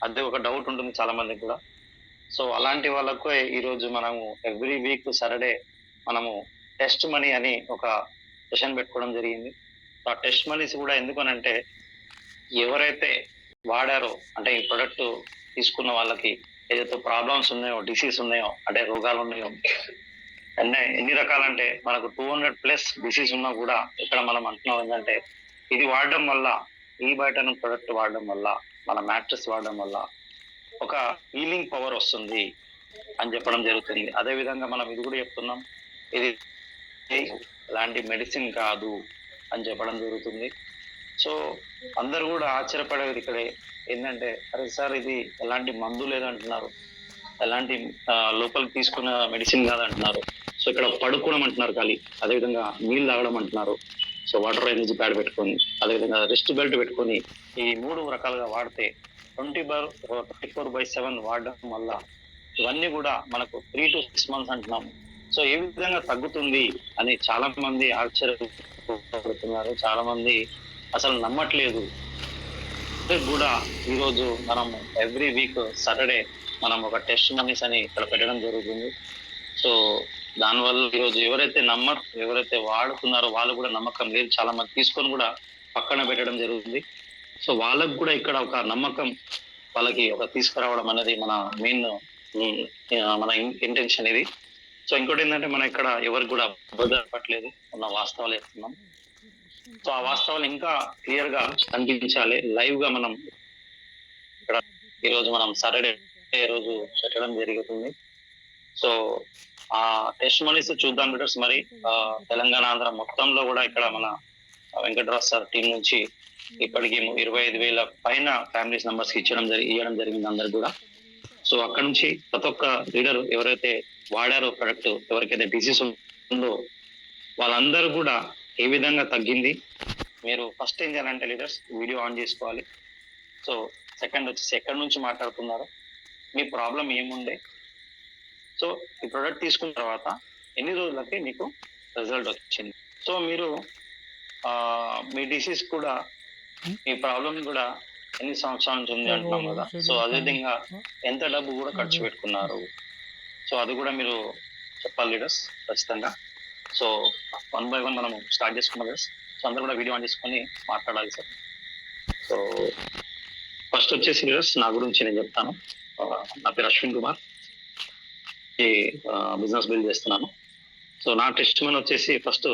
అది ఒక డౌట్ ఉంటుంది చాలా మందికి కూడా. సో అలాంటి వాళ్ళకు ఈరోజు మనము ఎవ్రీ వీక్ సాటర్డే మనము టెస్ట్ మనీ అని ఒక సెషన్ పెట్టుకోవడం జరిగింది. సో ఆ టెస్ట్ మనీస్ కూడా ఎందుకనంటే ఎవరైతే వాడారో అంటే ఈ ప్రొడక్ట్ తీసుకున్న వాళ్ళకి ఏదైతే ప్రాబ్లమ్స్ ఉన్నాయో, డిసీజ్ ఉన్నాయో, అంటే రోగాలు ఉన్నాయో, ఎన్ని రకాలంటే మనకు 200+ డిసీజ్ ఉన్నా కూడా ఇక్కడ మనం అంటున్నాం ఏంటంటే ఇది వాడడం వల్ల, ఈ బయట ప్రొడక్ట్ వాడడం వల్ల, మన మ్యాట్రెస్ వాడడం వల్ల ఒక హీలింగ్ పవర్ వస్తుంది అని చెప్పడం జరుగుతుంది. అదే విధంగా మనం ఇది కూడా చెప్తున్నాం, ఇది ఎలాంటి మెడిసిన్ కాదు అని చెప్పడం జరుగుతుంది. సో అందరు కూడా ఆశ్చర్యపడేది ఇక్కడే ఏంటంటే, అరే సార్ ఇది ఎలాంటి మందు లేదంటున్నారు, ఎలాంటి లోపలికి తీసుకున్న మెడిసిన్ కాదంటున్నారు. సో ఇక్కడ పడుకోవడం అంటున్నారు ఖాళీ, అదేవిధంగా నీళ్ళు తాగడం అంటున్నారు. సో వాటర్ ఎనర్జీ ప్యాడ్ పెట్టుకొని, అదేవిధంగా రిస్ట్ బెల్ట్ పెట్టుకొని ఈ 3 రకాలుగా వాడితే 24/7 వాడడం వల్ల ఇవన్నీ కూడా మనకు 3 to 6 months అంటున్నాము. సో ఏ విధంగా తగ్గుతుంది అని చాలా మంది ఆశ్చర్యపడుతున్నారు, చాలా మంది అసలు నమ్మట్లేదు. కూడా ఈరోజు మనం ఎవ్రీ వీక్ సాటర్డే మనం ఒక టెస్ట్ మనీస్ అని ఇక్కడ పెట్టడం జరుగుతుంది. సో దానివల్ల ఈరోజు ఎవరైతే వాడుతున్నారో వాళ్ళు కూడా నమ్మకం లేదు, చాలా మంది తీసుకొని కూడా పక్కన పెట్టడం జరుగుతుంది. సో వాళ్ళకు కూడా ఇక్కడ ఒక నమ్మకం వాళ్ళకి ఒక తీసుకురావడం అనేది మన మెయిన్ మన ఇంటెన్షన్ ఇది. సో ఇంకోటి ఏంటంటే మనం ఇక్కడ ఎవరికి కూడా బోధపట్లేదు, ఉన్న వాస్తవాలు చెప్తున్నాం. సో ఆ వాస్తవాలు ఇంకా క్లియర్ గా కనిపించాలి, లైవ్ గా మనం ఇక్కడ ఈరోజు మనం సాటర్డే రోజు పెట్టడం జరుగుతుంది. సో ఆ టెస్ట్ మనీస్ చూద్దాం లీడర్స్. మరి తెలంగాణ ఆంధ్ర మొత్తంలో కూడా ఇక్కడ మన వెంకటరాజ్ సార్ టీం నుంచి ఇప్పటికి 25,000 పైన ఫ్యామిలీస్ నంబర్స్ కి ఇవ్వడం జరిగింది అందరికి కూడా. సో అక్కడ నుంచి ప్రతి ఒక్క లీడర్ ఎవరైతే వాడారో ప్రొడక్ట్, ఎవరికైతే డిసీజ్ ఉందో వాళ్ళందరూ కూడా ఏ విధంగా తగ్గింది. మీరు ఫస్ట్ ఏం చేయాలంటే లీడర్స్ వీడియో ఆన్ చేసుకోవాలి. సో సెకండ్ వచ్చేసి ఎక్కడి నుంచి మాట్లాడుతున్నారు, మీ ప్రాబ్లం ఏముండే, సో ఈ ప్రొడక్ట్ తీసుకున్న తర్వాత ఎన్ని రోజులకి మీకు రిజల్ట్ వచ్చింది. సో మీరు మీ డిసీజ్ కూడా, మీ ప్రాబ్లం కూడా ఎన్ని సంవత్సరాల నుంచి ఉంది అంటున్నాం కదా. సో అదేవిధంగా ఎంత డబ్బు కూడా ఖర్చు పెట్టుకున్నారు, సో అది కూడా మీరు చెప్పాలి లీడర్స్ ఖచ్చితంగా. సో 1 by 1 మనం స్టార్ట్ చేసుకున్నాం లీడర్స్. సో అందరూ కూడా వీడియో ఆన్ చేసుకొని మాట్లాడాలి సార్. సో ఫస్ట్ వచ్చేసి లీడర్స్ నా గురించి నేను చెప్తాను. నా పేరు అశ్విన్ కుమార్, ఈ బిజినెస్ బిల్డ్ చేస్తున్నాను. సో నా టెస్ట్ మనీ వచ్చేసి ఫస్ట్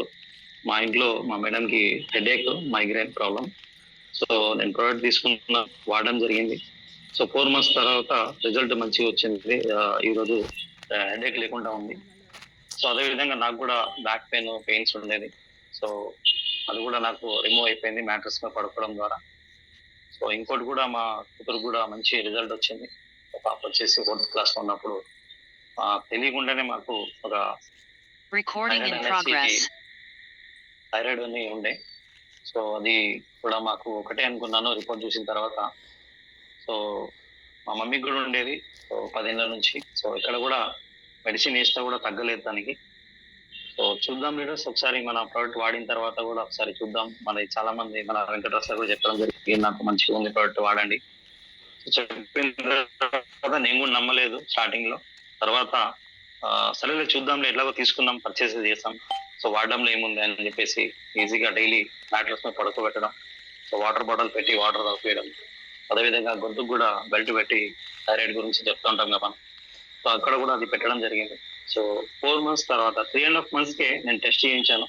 మా ఇంట్లో మా మేడంకి హెడేక్, మైగ్రేన్ ప్రాబ్లం. సో నేను ప్రోడక్ట్ తీసుకున్న వాడడం జరిగింది. సో 4 months తర్వాత రిజల్ట్ మంచిగా వచ్చింది. ఈరోజు హెడేక్ లేకుండా ఉంది. సో అదేవిధంగా నాకు కూడా బ్యాక్ పెయిన్స్ ఉండేది. సో అది కూడా నాకు రిమూవ్ అయిపోయింది మ్యాట్రెస్ మీద పడుకోవడం ద్వారా. సో ఇంకోటి కూడా మా కూతురు కూడా మంచి రిజల్ట్ వచ్చింది. పాప వచ్చేసి 4th class లో ఉన్నప్పుడు తెలియకుండానే మాకు ఒక థైరాయిడ్ అని ఉండే. సో అది కూడా మాకు ఒకటే అనుకున్నాను రిపోర్ట్ చూసిన తర్వాత. సో మా మమ్మీకి కూడా ఉండేది 10 ఏళ్ల నుంచి. సో ఇక్కడ కూడా మెడిసిన్ వేసినా కూడా తగ్గలేదు దానికి. సో చూద్దాం లీడర్స్, ఒకసారి మన ప్రోడక్ట్ వాడిన తర్వాత కూడా ఒకసారి చూద్దాం. మన చాలా మంది మన వెంకటరాజ్ కూడా చెప్పడం జరిగింది, నాకు మంచిగా ఉంది ప్రోడక్ట్ వాడండి. చెప్పిన తర్వాత నేను కూడా నమ్మలేదు స్టార్టింగ్ లో. తర్వాత సరేలే చూద్దాంలే, ఎట్లాగో తీసుకున్నాం, పర్చేస్ చేస్తాం, సో వాడడంలో ఏముంది అని చెప్పేసి ఈజీగా డైలీ మ్యాట్రెస్ మీద పడుకోబెట్టడం. సో వాటర్ బాటిల్ పెట్టి వాటర్ తాగిపోయడం, అదేవిధంగా గొంతుకు కూడా బెల్ట్ పెట్టి థైరాయిడ్ గురించి చెప్తూ ఉంటాం కదా. సో అక్కడ కూడా అది పెట్టడం జరిగింది. సో 4 months తర్వాత 3.5 months నేను టెస్ట్ చేయించాను.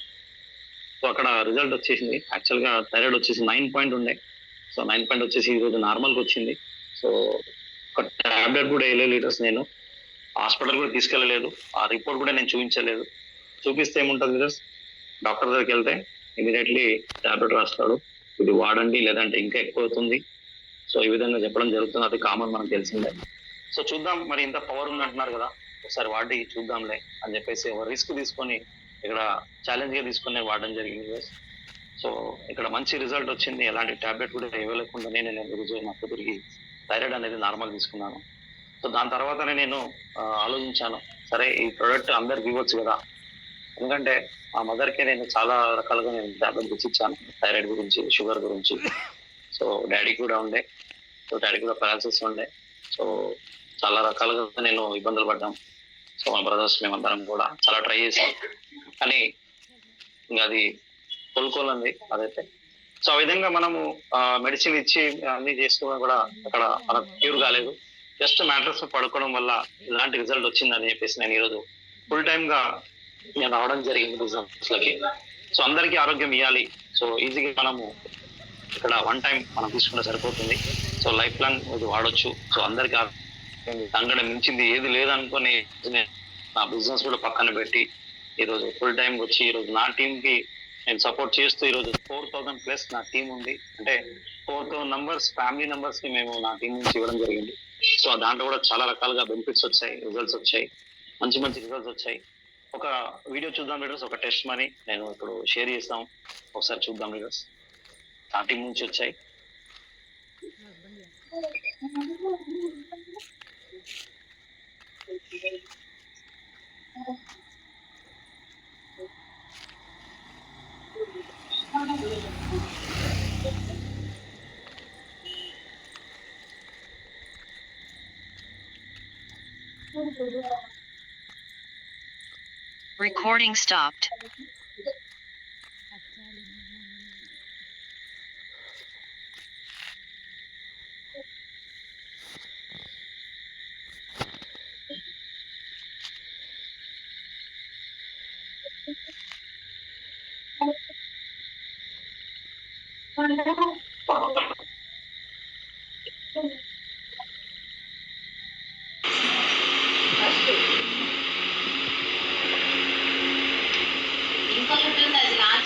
సో అక్కడ రిజల్ట్ వచ్చేసింది. యాక్చువల్గా థైరాయిడ్ వచ్చేసి 9 point ఉండే. సో 9 point వచ్చేసి ఈరోజు నార్మల్కి వచ్చింది. సో ఒక టాబ్లెట్ కూడా వేయలేదు లీడర్స్, నేను హాస్పిటల్ కూడా తీసుకెళ్ళలేదు, ఆ రిపోర్ట్ కూడా నేను చూపించలేదు. చూపిస్తే ఏముంటుంది లీడర్స్, డాక్టర్ దగ్గరికి వెళ్తే ఇమీడియట్లీ టాబ్లెట్ రాస్తాడు, ఇది వాడండి లేదంటే ఇంకా ఎక్కువ అవుతుంది. సో ఈ విధంగా చెప్పడం జరుగుతుంది, అది కామన్ మనకు తెలిసిందే. సో చూద్దాం, మరి ఇంత పవర్ ఉంది అంటున్నారు కదా, ఒకసారి వాడి చూద్దాంలే అని చెప్పేసి ఒక రిస్క్ తీసుకొని ఇక్కడ ఛాలెంజ్ గా తీసుకొని వాడడం జరిగింది. సో ఇక్కడ మంచి రిజల్ట్ వచ్చింది, ఎలాంటి టాబ్లెట్ కూడా ఇవ్వలేకుండానే నేను ఈరోజు నా కూతురికి థైరాయిడ్ అనేది నార్మల్ తీసుకున్నాను. సో దాని తర్వాతనే నేను ఆలోచించాను, సరే ఈ ప్రోడక్ట్ అందరికి ఇవ్వచ్చు కదా, ఎందుకంటే మా మదర్కే నేను చాలా రకాలుగా నేను టాబ్లెట్ ఇచ్చాను థైరాయిడ్ గురించి, షుగర్ గురించి. సో డాడీ కూడా ఉండే. సో డాడీ కూడా పారాలసిస్ ఉండే. సో చాలా రకాలుగా నేను ఇబ్బందులు పడ్డాం. సో మా బ్రదర్స్ మేమందరం కూడా చాలా ట్రై చేసాం, కానీ ఇంకా అది కోలుకోవాలండి అదైతే. సో ఆ విధంగా మనము మెడిసిన్ ఇచ్చి అన్ని చేసుకున్నా కూడా అక్కడ మనకు క్యూర్ కాలేదు. జస్ట్ మ్యాట్రస్ పడుకోవడం వల్ల ఇలాంటి రిజల్ట్ వచ్చిందని చెప్పేసి నేను ఈరోజు ఫుల్ టైమ్ గా నేను రావడం జరిగింది బిజినెస్ లకి. సో అందరికీ ఆరోగ్యం ఇవ్వాలి. సో ఈజీగా మనము ఇక్కడ వన్ టైం మనం తీసుకుంటే సరిపోతుంది. సో లైఫ్ లాంగ్ ఇది వాడొచ్చు. సో అందరికీ తగ్గడం మించింది ఏది లేదనుకొని నా బిజినెస్ కూడా పక్కన పెట్టి ఈరోజు ఫుల్ టైం వచ్చి ఈరోజు నా టీమ్ కి నేను సపోర్ట్ చేస్తూ ఈరోజు 4,000+ నా టీం ఉంది. అంటే 4,000 నంబర్స్ ఫ్యామిలీ నంబర్స్ కి మేము నా టీం నుంచి ఇవ్వడం జరిగింది. సో దాంట్లో కూడా చాలా రకాలుగా బెనిఫిట్స్ వచ్చాయి, రిజల్ట్స్ వచ్చాయి, మంచి మంచి రిజల్ట్స్ వచ్చాయి. ఒక వీడియో చూద్దాం లీడర్స్, ఒక టెస్ట్ మనీ నేను ఇప్పుడు షేర్ చేస్తాం, ఒకసారి చూద్దాం లీడర్స్. నా టీం నుంచి వచ్చాయి. Recording stopped.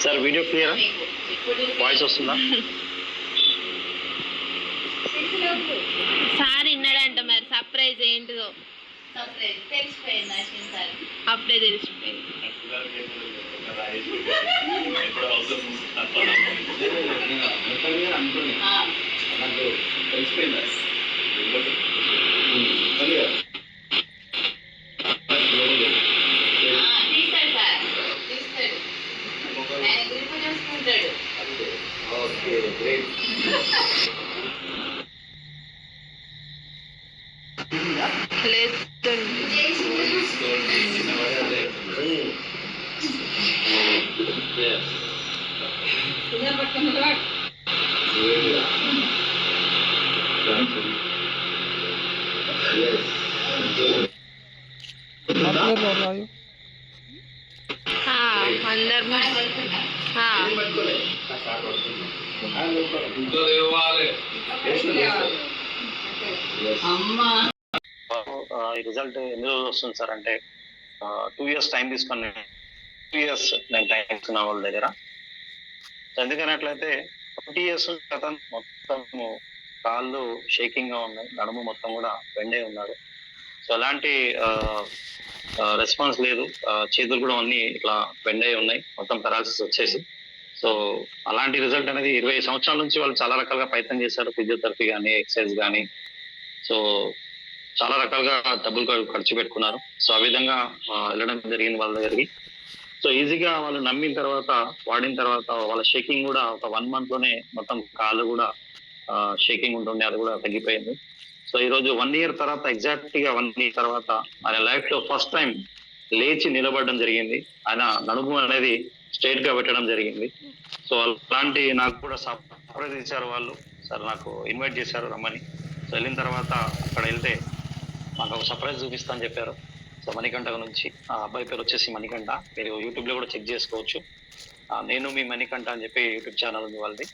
సార్ వీడియో క్లియరా? వాయిస్ వస్తుందా? సార్ విన్నాడంట, మరి సర్ప్రైజ్ ఏంటిదో అప్పుడే తెలిసిపోయింది. ఈ రిజల్ట్ ఎన్ని రోజులు వస్తుంది సార్ అంటే 2 years టైం తీసుకొని 2 years నేను టైం తీసుకున్న వాళ్ళ దగ్గర. ఎందుకనట్లయితే 20 years అతను మొత్తం కాళ్ళు షేకింగ్ గా ఉన్నాయి, నడుము మొత్తం కూడా బెండే ఉన్నాడు. సో అలాంటి రెస్పాన్స్ లేదు, చేతులు కూడా అన్ని ఇట్లా బెండే ఉన్నాయి, మొత్తం పెరాలసిస్ వచ్చేసి. సో అలాంటి రిజల్ట్ అనేది 20 సంవత్సరాల నుంచి వాళ్ళు చాలా రకాలుగా ప్రయత్నం చేశారు, ఫిజియోథెరపీ కానీ ఎక్సర్సైజ్ కానీ. సో చాలా రకాలుగా డబ్బులు ఖర్చు పెట్టుకున్నారు. సో ఆ విధంగా వెళ్ళడం జరిగింది వాళ్ళ దగ్గరికి. సో ఈజీగా వాళ్ళు నమ్మిన తర్వాత, వాడిన తర్వాత వాళ్ళ షేకింగ్ కూడా ఒక 1 month లోనే మొత్తం కాళ్ళు కూడా షేకింగ్ ఉంటుండే, అది కూడా తగ్గిపోయింది. సో ఈరోజు 1 year తర్వాత, ఎగ్జాక్ట్ గా 1 year తర్వాత ఆయన లైఫ్ లో ఫస్ట్ టైం లేచి నిలబడడం జరిగింది. ఆయన నడుము అనేది స్ట్రైట్ గా పెట్టడం జరిగింది. సో అలాంటి నాకు కూడా సర్ప్రైజ్ ఇచ్చారు వాళ్ళు. సార్ నాకు ఇన్వైట్ చేశారు రమ్మని. సో వెళ్ళిన తర్వాత అక్కడ వెళ్తే మాకు ఒక సర్ప్రైజ్ చూపిస్తా అని చెప్పారు. సో మణికంఠ నుంచి, ఆ అబ్బాయి పేరు వచ్చేసి మణికంఠ, మీరు యూట్యూబ్ లో కూడా చెక్ చేసుకోవచ్చు. నేను మీ మణికంఠ అని చెప్పి యూట్యూబ్ ఛానల్ ఉంది వాళ్ళది.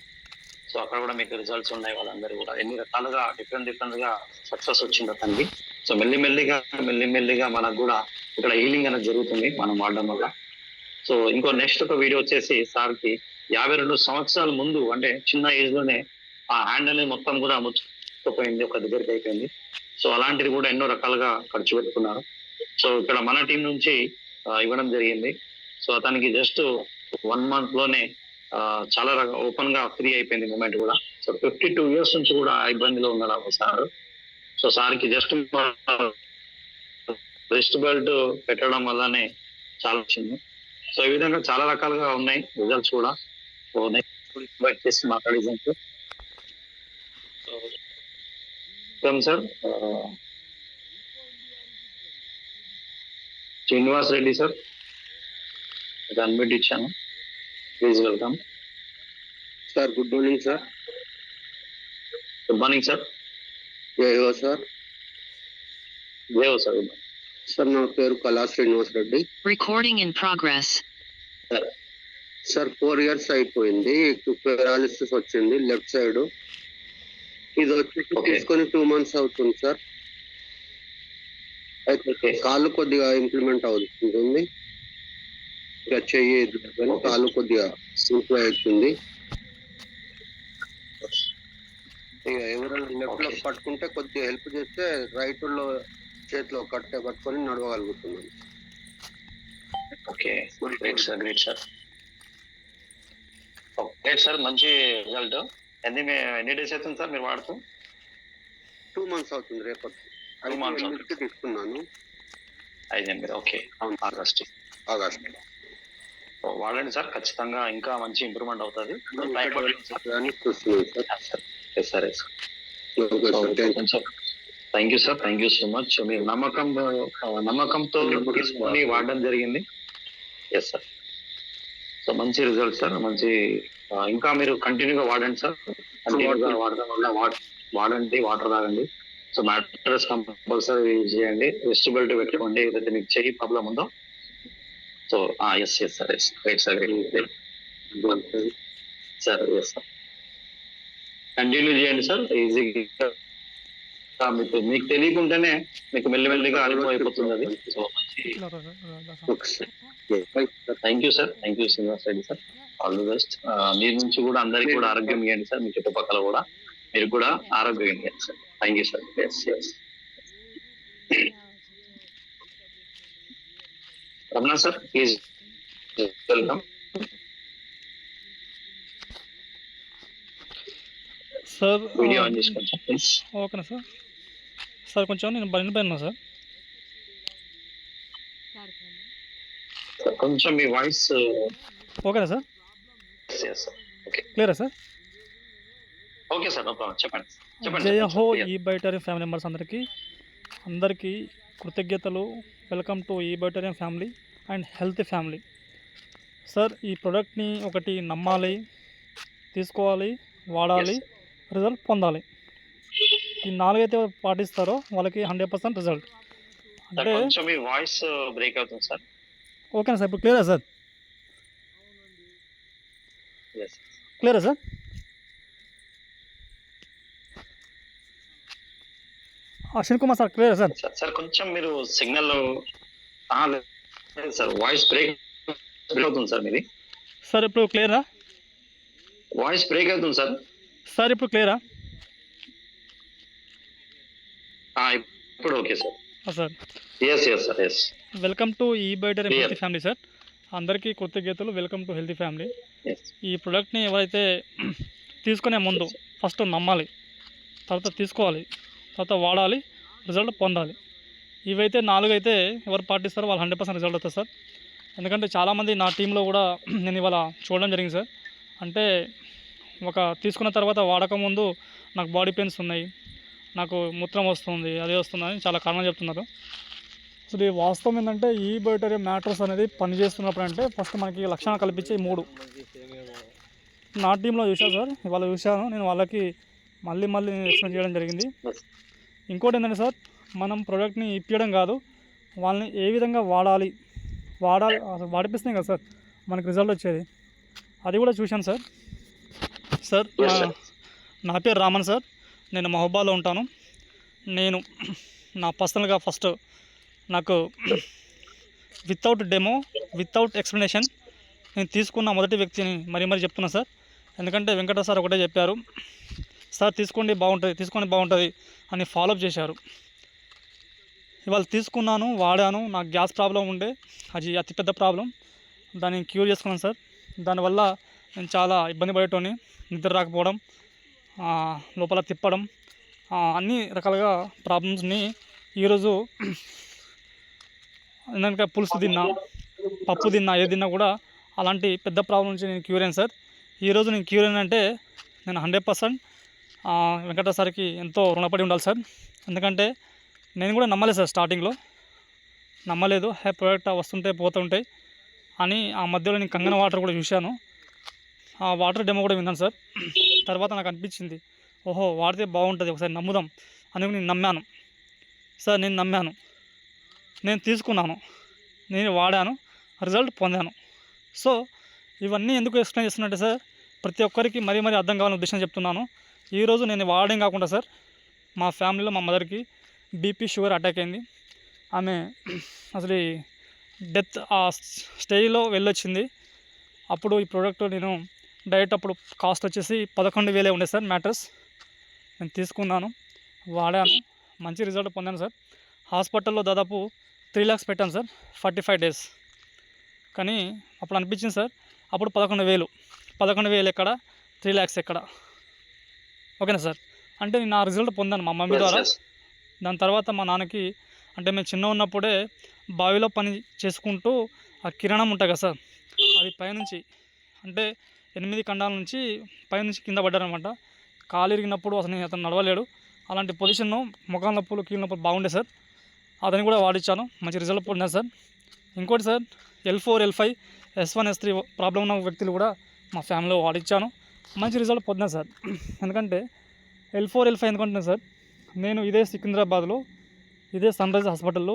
సో అక్కడ కూడా మీకు రిజల్ట్స్ ఉన్నాయి. వాళ్ళందరూ కూడా ఎన్ని రకాలుగా డిఫరెంట్ గా సక్సెస్ వచ్చింది అతనికి. సో మెల్లిమెల్లిగా మనకు కూడా ఇక్కడ హీలింగ్ అనేది జరుగుతుంది మనం వాడడం వల్ల. సో ఇంకో నెక్స్ట్ ఒక వీడియో వచ్చేసి సార్ కి 52 సంవత్సరాల ముందు, అంటే చిన్న ఏజ్ లోనే ఆ హ్యాండ్ అనేది మొత్తం కూడా ముచ్చుకుపోయింది, ఒక దగ్గరికి అయిపోయింది. సో అలాంటిది కూడా ఎన్నో రకాలుగా ఖర్చు పెట్టుకున్నారు. సో ఇక్కడ మన టీం నుంచి ఇవ్వడం జరిగింది. సో అతనికి జస్ట్ 1 month లోనే చాలా ఓపెన్ గా ఫ్రీ అయిపోయింది మూమెంట్ కూడా. సో 52 years నుంచి కూడా ఆ ఇబ్బందిలో ఉన్నాడు సార్. సో సార్కి జస్ట్ రిస్ట్ బెల్ట్ పెట్టడం వల్లనే చాలా వచ్చింది. సో ఈ విధంగా చాలా రకాలుగా ఉన్నాయి రిజల్ట్స్ కూడా. సో నెక్స్ట్ ఇన్వైట్ చేసి మాట్లాడేదానికి. So welcome sir. Srinivas Reddy sir, unmute ఇచ్చాను. Please welcome sir. Good morning sir. Good morning sir. జయో సార్. దేవ్ సార్. సార్ నా పేరు Kala Srinivas Reddy. Recording in progress. సార్ 4 years అయిపోయింది. పెరాలిసిస్ వచ్చింది లెఫ్ట్ సైడ్. ఇది వచ్చి తీసుకొని 2 months అవుతుంది సార్. అయితే కాళ్ళు కొద్దిగా ఇంప్లిమెంట్ అవుతుంది. ఇక చెయ్యి కాళ్ళు కొద్దిగా ఇంప్రూవ్ అవుతుంది. ఇక ఎవరైనా లెఫ్ట్ లో పట్టుకుంటే కొద్దిగా హెల్ప్ చేస్తే రైట్ లో చేతిలో కట్టే పట్టుకొని నడవగలుగుతున్నాను. Okay, great sir, great sir. Great sir, మంచి రిజల్ట్. ఎన్ని డేస్ అవుతుంది సార్ మీరు వాడుతూ? 2 months అవుతుంది. రేపటి 2 months నుంచి తీసుకున్నాను. 5 ఓకే, ఆగస్ట్. వాడండి సార్, ఖచ్చితంగా ఇంకా మంచి ఇంప్రూవ్మెంట్ అవుతుంది. Thank you sir, thank you so much. మీరు నమ్మకంతో తీసుకొని వాడడం జరిగింది. Yes sir. సో మంచి రిజల్ట్ సార్, మంచి. ఇంకా మీరు కంటిన్యూగా వాడండి సార్. కంటిన్యూగా వాడడం వల్ల వాడండి, వాటర్ తాగండి. సో మ్యాట్రెస్ కంపల్సరీ యూజ్ చేయండి. వెస్ట్ బెల్ట్ పెట్టుకోండి ఏదైతే మీకు చెయ్యి ప్రాబ్లం ఉందో. So yes yes sir, yes right sir, sir. Yes sir, continue చేయండి సార్. ఈజీగా మీకు తెలియకుండానే మీకు మెల్లిమెల్లిగా అనుభవం అయిపోతుంది అది. So thank you sir, thank you Srinivas Reddy sir. All the best. మీ నుంచి కూడా అందరికి కూడా ఆరోగ్యం ఇవ్వండి సార్. మీ చుట్టుపక్కల కూడా మీరు కూడా ఆరోగ్యం ఇవ్వండి sir. Thank you sir. Yes yes. Ramana sir, please welcome. Sir video on చేసుకోండి ప్లీజ్. ఓకేనా సార్. సార్ కొంచెం నేను బండి పైన ఉన్నా సార్. కొంచెం మీ వాయిస్. ఓకేనా సార్. ఓకే, క్లియరా sir. Okay sir, no problem. చెప్పండి. జయ హో ఈ బయోటేరియం ఫ్యామిలీ మెంబర్స్ అందరికీ కృతజ్ఞతలు. వెల్కమ్ టు ఈ Bioterium family and health family. Sir ఈ ప్రోడక్ట్ని ఒకటి నమ్మాలి, తీసుకోవాలి, వాడాలి, రిజల్ట్ పొందాలి. ఈ 4 అయితే పాటిస్తారో వాళ్ళకి 100% రిజల్ట్. అంటే కొంచెం మీ వాయిస్ బ్రేక్ అవుతుంది సార్. ఓకేనా సార్. ఇప్పుడు క్లియరా సార్. క్లియరా సార్. అశ్విన్ కుమార్ సార్, క్లియరా సార్. సార్ కొంచెం మీరు సిగ్నల్ సార్, వాయిస్ బ్రేక్ అవుతుంది సార్ మీది. సార్ ఇప్పుడు క్లియరా. వాయిస్ బ్రేక్ అవుతుంది సార్. సార్ ఇప్పుడు క్లియరా. ఇప్పుడు okay sir. Sir yes yes sir, yes. Welcome to ఈ బయోటేరియం హెల్తీ ఫ్యామిలీ సార్. అందరికీ కృతజ్ఞతలు. Welcome to healthy family. ఈ ప్రోడక్ట్ని ఎవరైతే తీసుకునే ముందు ఫస్ట్ నమ్మాలి, తర్వాత తీసుకోవాలి, తర్వాత వాడాలి, రిజల్ట్ పొందాలి. ఇవైతే 4 అయితే ఎవరు పాటిస్తారో వాళ్ళు 100% రిజల్ట్ అవుతుంది సార్. ఎందుకంటే చాలామంది నా టీంలో కూడా నేను ఇవాళ చూడడం జరిగింది సార్. అంటే తీసుకున్న తర్వాత వాడకముందు నాకు బాడీ పెయిన్స్ ఉన్నాయి, నాకు మూత్రం వస్తుంది, అదే వస్తుందని చాలా కారణాలు చెప్తున్నారు. అసలు ఈ వాస్తవం ఏంటంటే ఈ బయోటేరియం మ్యాట్రస్ అనేది పనిచేస్తున్నప్పుడు అంటే ఫస్ట్ మనకి లక్షణాలు కల్పించే 3 నా టీంలో చూశాను సార్. ఇవాళ చూశాను నేను. వాళ్ళకి మళ్ళీ ఎక్స్ప్లెయిన్ చేయడం జరిగింది. ఇంకోటి ఏంటంటే సార్, మనం ప్రోడక్ట్ని ఇప్పించడం కాదు, వాళ్ళని ఏ విధంగా వాడాలి అసలు వాడిపిస్తున్నాయి కదా సార్ మనకి రిజల్ట్ వచ్చేది. అది కూడా చూశాను సార్. సార్ నా పేరు రామన్ సార్. నేను మహబూబాలో ఉంటాను. నేను నా పర్సనల్గా ఫస్ట్ నాకు వితౌట్ డెమో, వితౌట్ ఎక్స్ప్లెనేషన్ నేను తీసుకున్న మొదటి వ్యక్తిని మరీ చెప్తున్నా సార్. ఎందుకంటే వెంకట సార్ ఒకటే చెప్పారు, సార్ తీసుకోండి బాగుంటుంది అని ఫాలోఅప్ చేశారు. ఇవాళ తీసుకున్నాను, వాడాను. నాకు గ్యాస్ ప్రాబ్లం ఉండే, అది అతిపెద్ద ప్రాబ్లం. దాన్ని క్యూర్ చేసుకున్నాను సార్. దానివల్ల నేను చాలా ఇబ్బంది పడేటోని, నిద్ర రాకపోవడం, లోపల తిప్పడం, అన్ని రకాలుగా ప్రాబ్లమ్స్ని ఈరోజు ఎందుకంటే పులుసు తిన్నా, పప్పు తిన్నా, ఏది తిన్నా కూడా అలాంటి పెద్ద ప్రాబ్లం నుంచి నేను క్యూర్ అయ్యాను సార్. ఈరోజు నేను క్యూర్ అయినంటే నేను 100% వెంకట సార్కి ఎంతో రుణపడి ఉండాలి సార్. ఎందుకంటే నేను కూడా నమ్మలేదు సార్, స్టార్టింగ్లో నమ్మలేదు. ప్రోడక్ట్ వస్తుంటే పోతుంటాయి అని. ఆ మధ్యలో నేను కంగన వాటర్ కూడా చూశాను, ఆ వాటర్ డెమో కూడా విన్నాను సార్. తర్వాత నాకు అనిపించింది, ఓహో వాడితే బాగుంటుంది, ఒకసారి నమ్ముదాం అని నేను నమ్మాను సార్. నేను నమ్మాను, నేను తీసుకున్నాను, నేను వాడాను, రిజల్ట్ పొందాను. సో ఇవన్నీ ఎందుకు ఎక్స్ప్లెయిన్ చేస్తున్నట్టే సార్, ప్రతి ఒక్కరికి మరీ అర్థం కావాలని ఉద్దేశం చెప్తున్నాను. ఈరోజు నేను వాడడం కాకుండా సార్, మా ఫ్యామిలీలో మా మదర్కి బీపీ షుగర్ అటాక్ అయింది. ఆమె అసలు డెత్ ఆ స్టేజ్లో వెళ్ళొచ్చింది. అప్పుడు ఈ ప్రోడక్ట్ నేను డైరెక్ట్ అప్పుడు కాస్ట్ వచ్చేసి 11,000 ఉండే సార్ మ్యాట్రస్. నేను తీసుకున్నాను, వాడాను, మంచి రిజల్ట్ పొందాను సార్. హాస్పిటల్లో దాదాపు 3 lakhs పెట్టాను సార్, 45 days. కానీ అప్పుడు అనిపించింది సార్, అప్పుడు 11,000 ఎక్కడ, 3 lakhs ఎక్కడ? ఓకేనా సార్? అంటే నేను ఆ రిజల్ట్ పొందాను మా మమ్మీ ద్వారా. దాని తర్వాత మా నాన్నకి, అంటే మేము చిన్న ఉన్నప్పుడే బావిలో పని చేసుకుంటూ ఆ కిరణం ఉంటుంది కదా సార్, అది పైనుంచి అంటే 8 ఖండాల నుంచి పైనుంచి కింద పడ్డారనమాట. కాలు ఇరిగినప్పుడు అతను నడవలేడు. అలాంటి పొజిషన్, ముఖం నొప్పులు, కీళ్ళ నొప్పులు బాగుండే సార్. అతని కూడా వాడించాను, మంచి రిజల్ట్ పొందాను సార్. ఇంకోటి sir, L4, L5, S1, S3 problem ఉన్న వ్యక్తులు కూడా మా ఫ్యామిలీలో వాడించాను, మంచి రిజల్ట్ పొందాను సార్. ఎందుకంటే L4, L5 ఎందుకంటున్నాను సార్, నేను ఇదే సికింద్రాబాద్లో ఇదే సన్రైజ్ హాస్పిటల్లో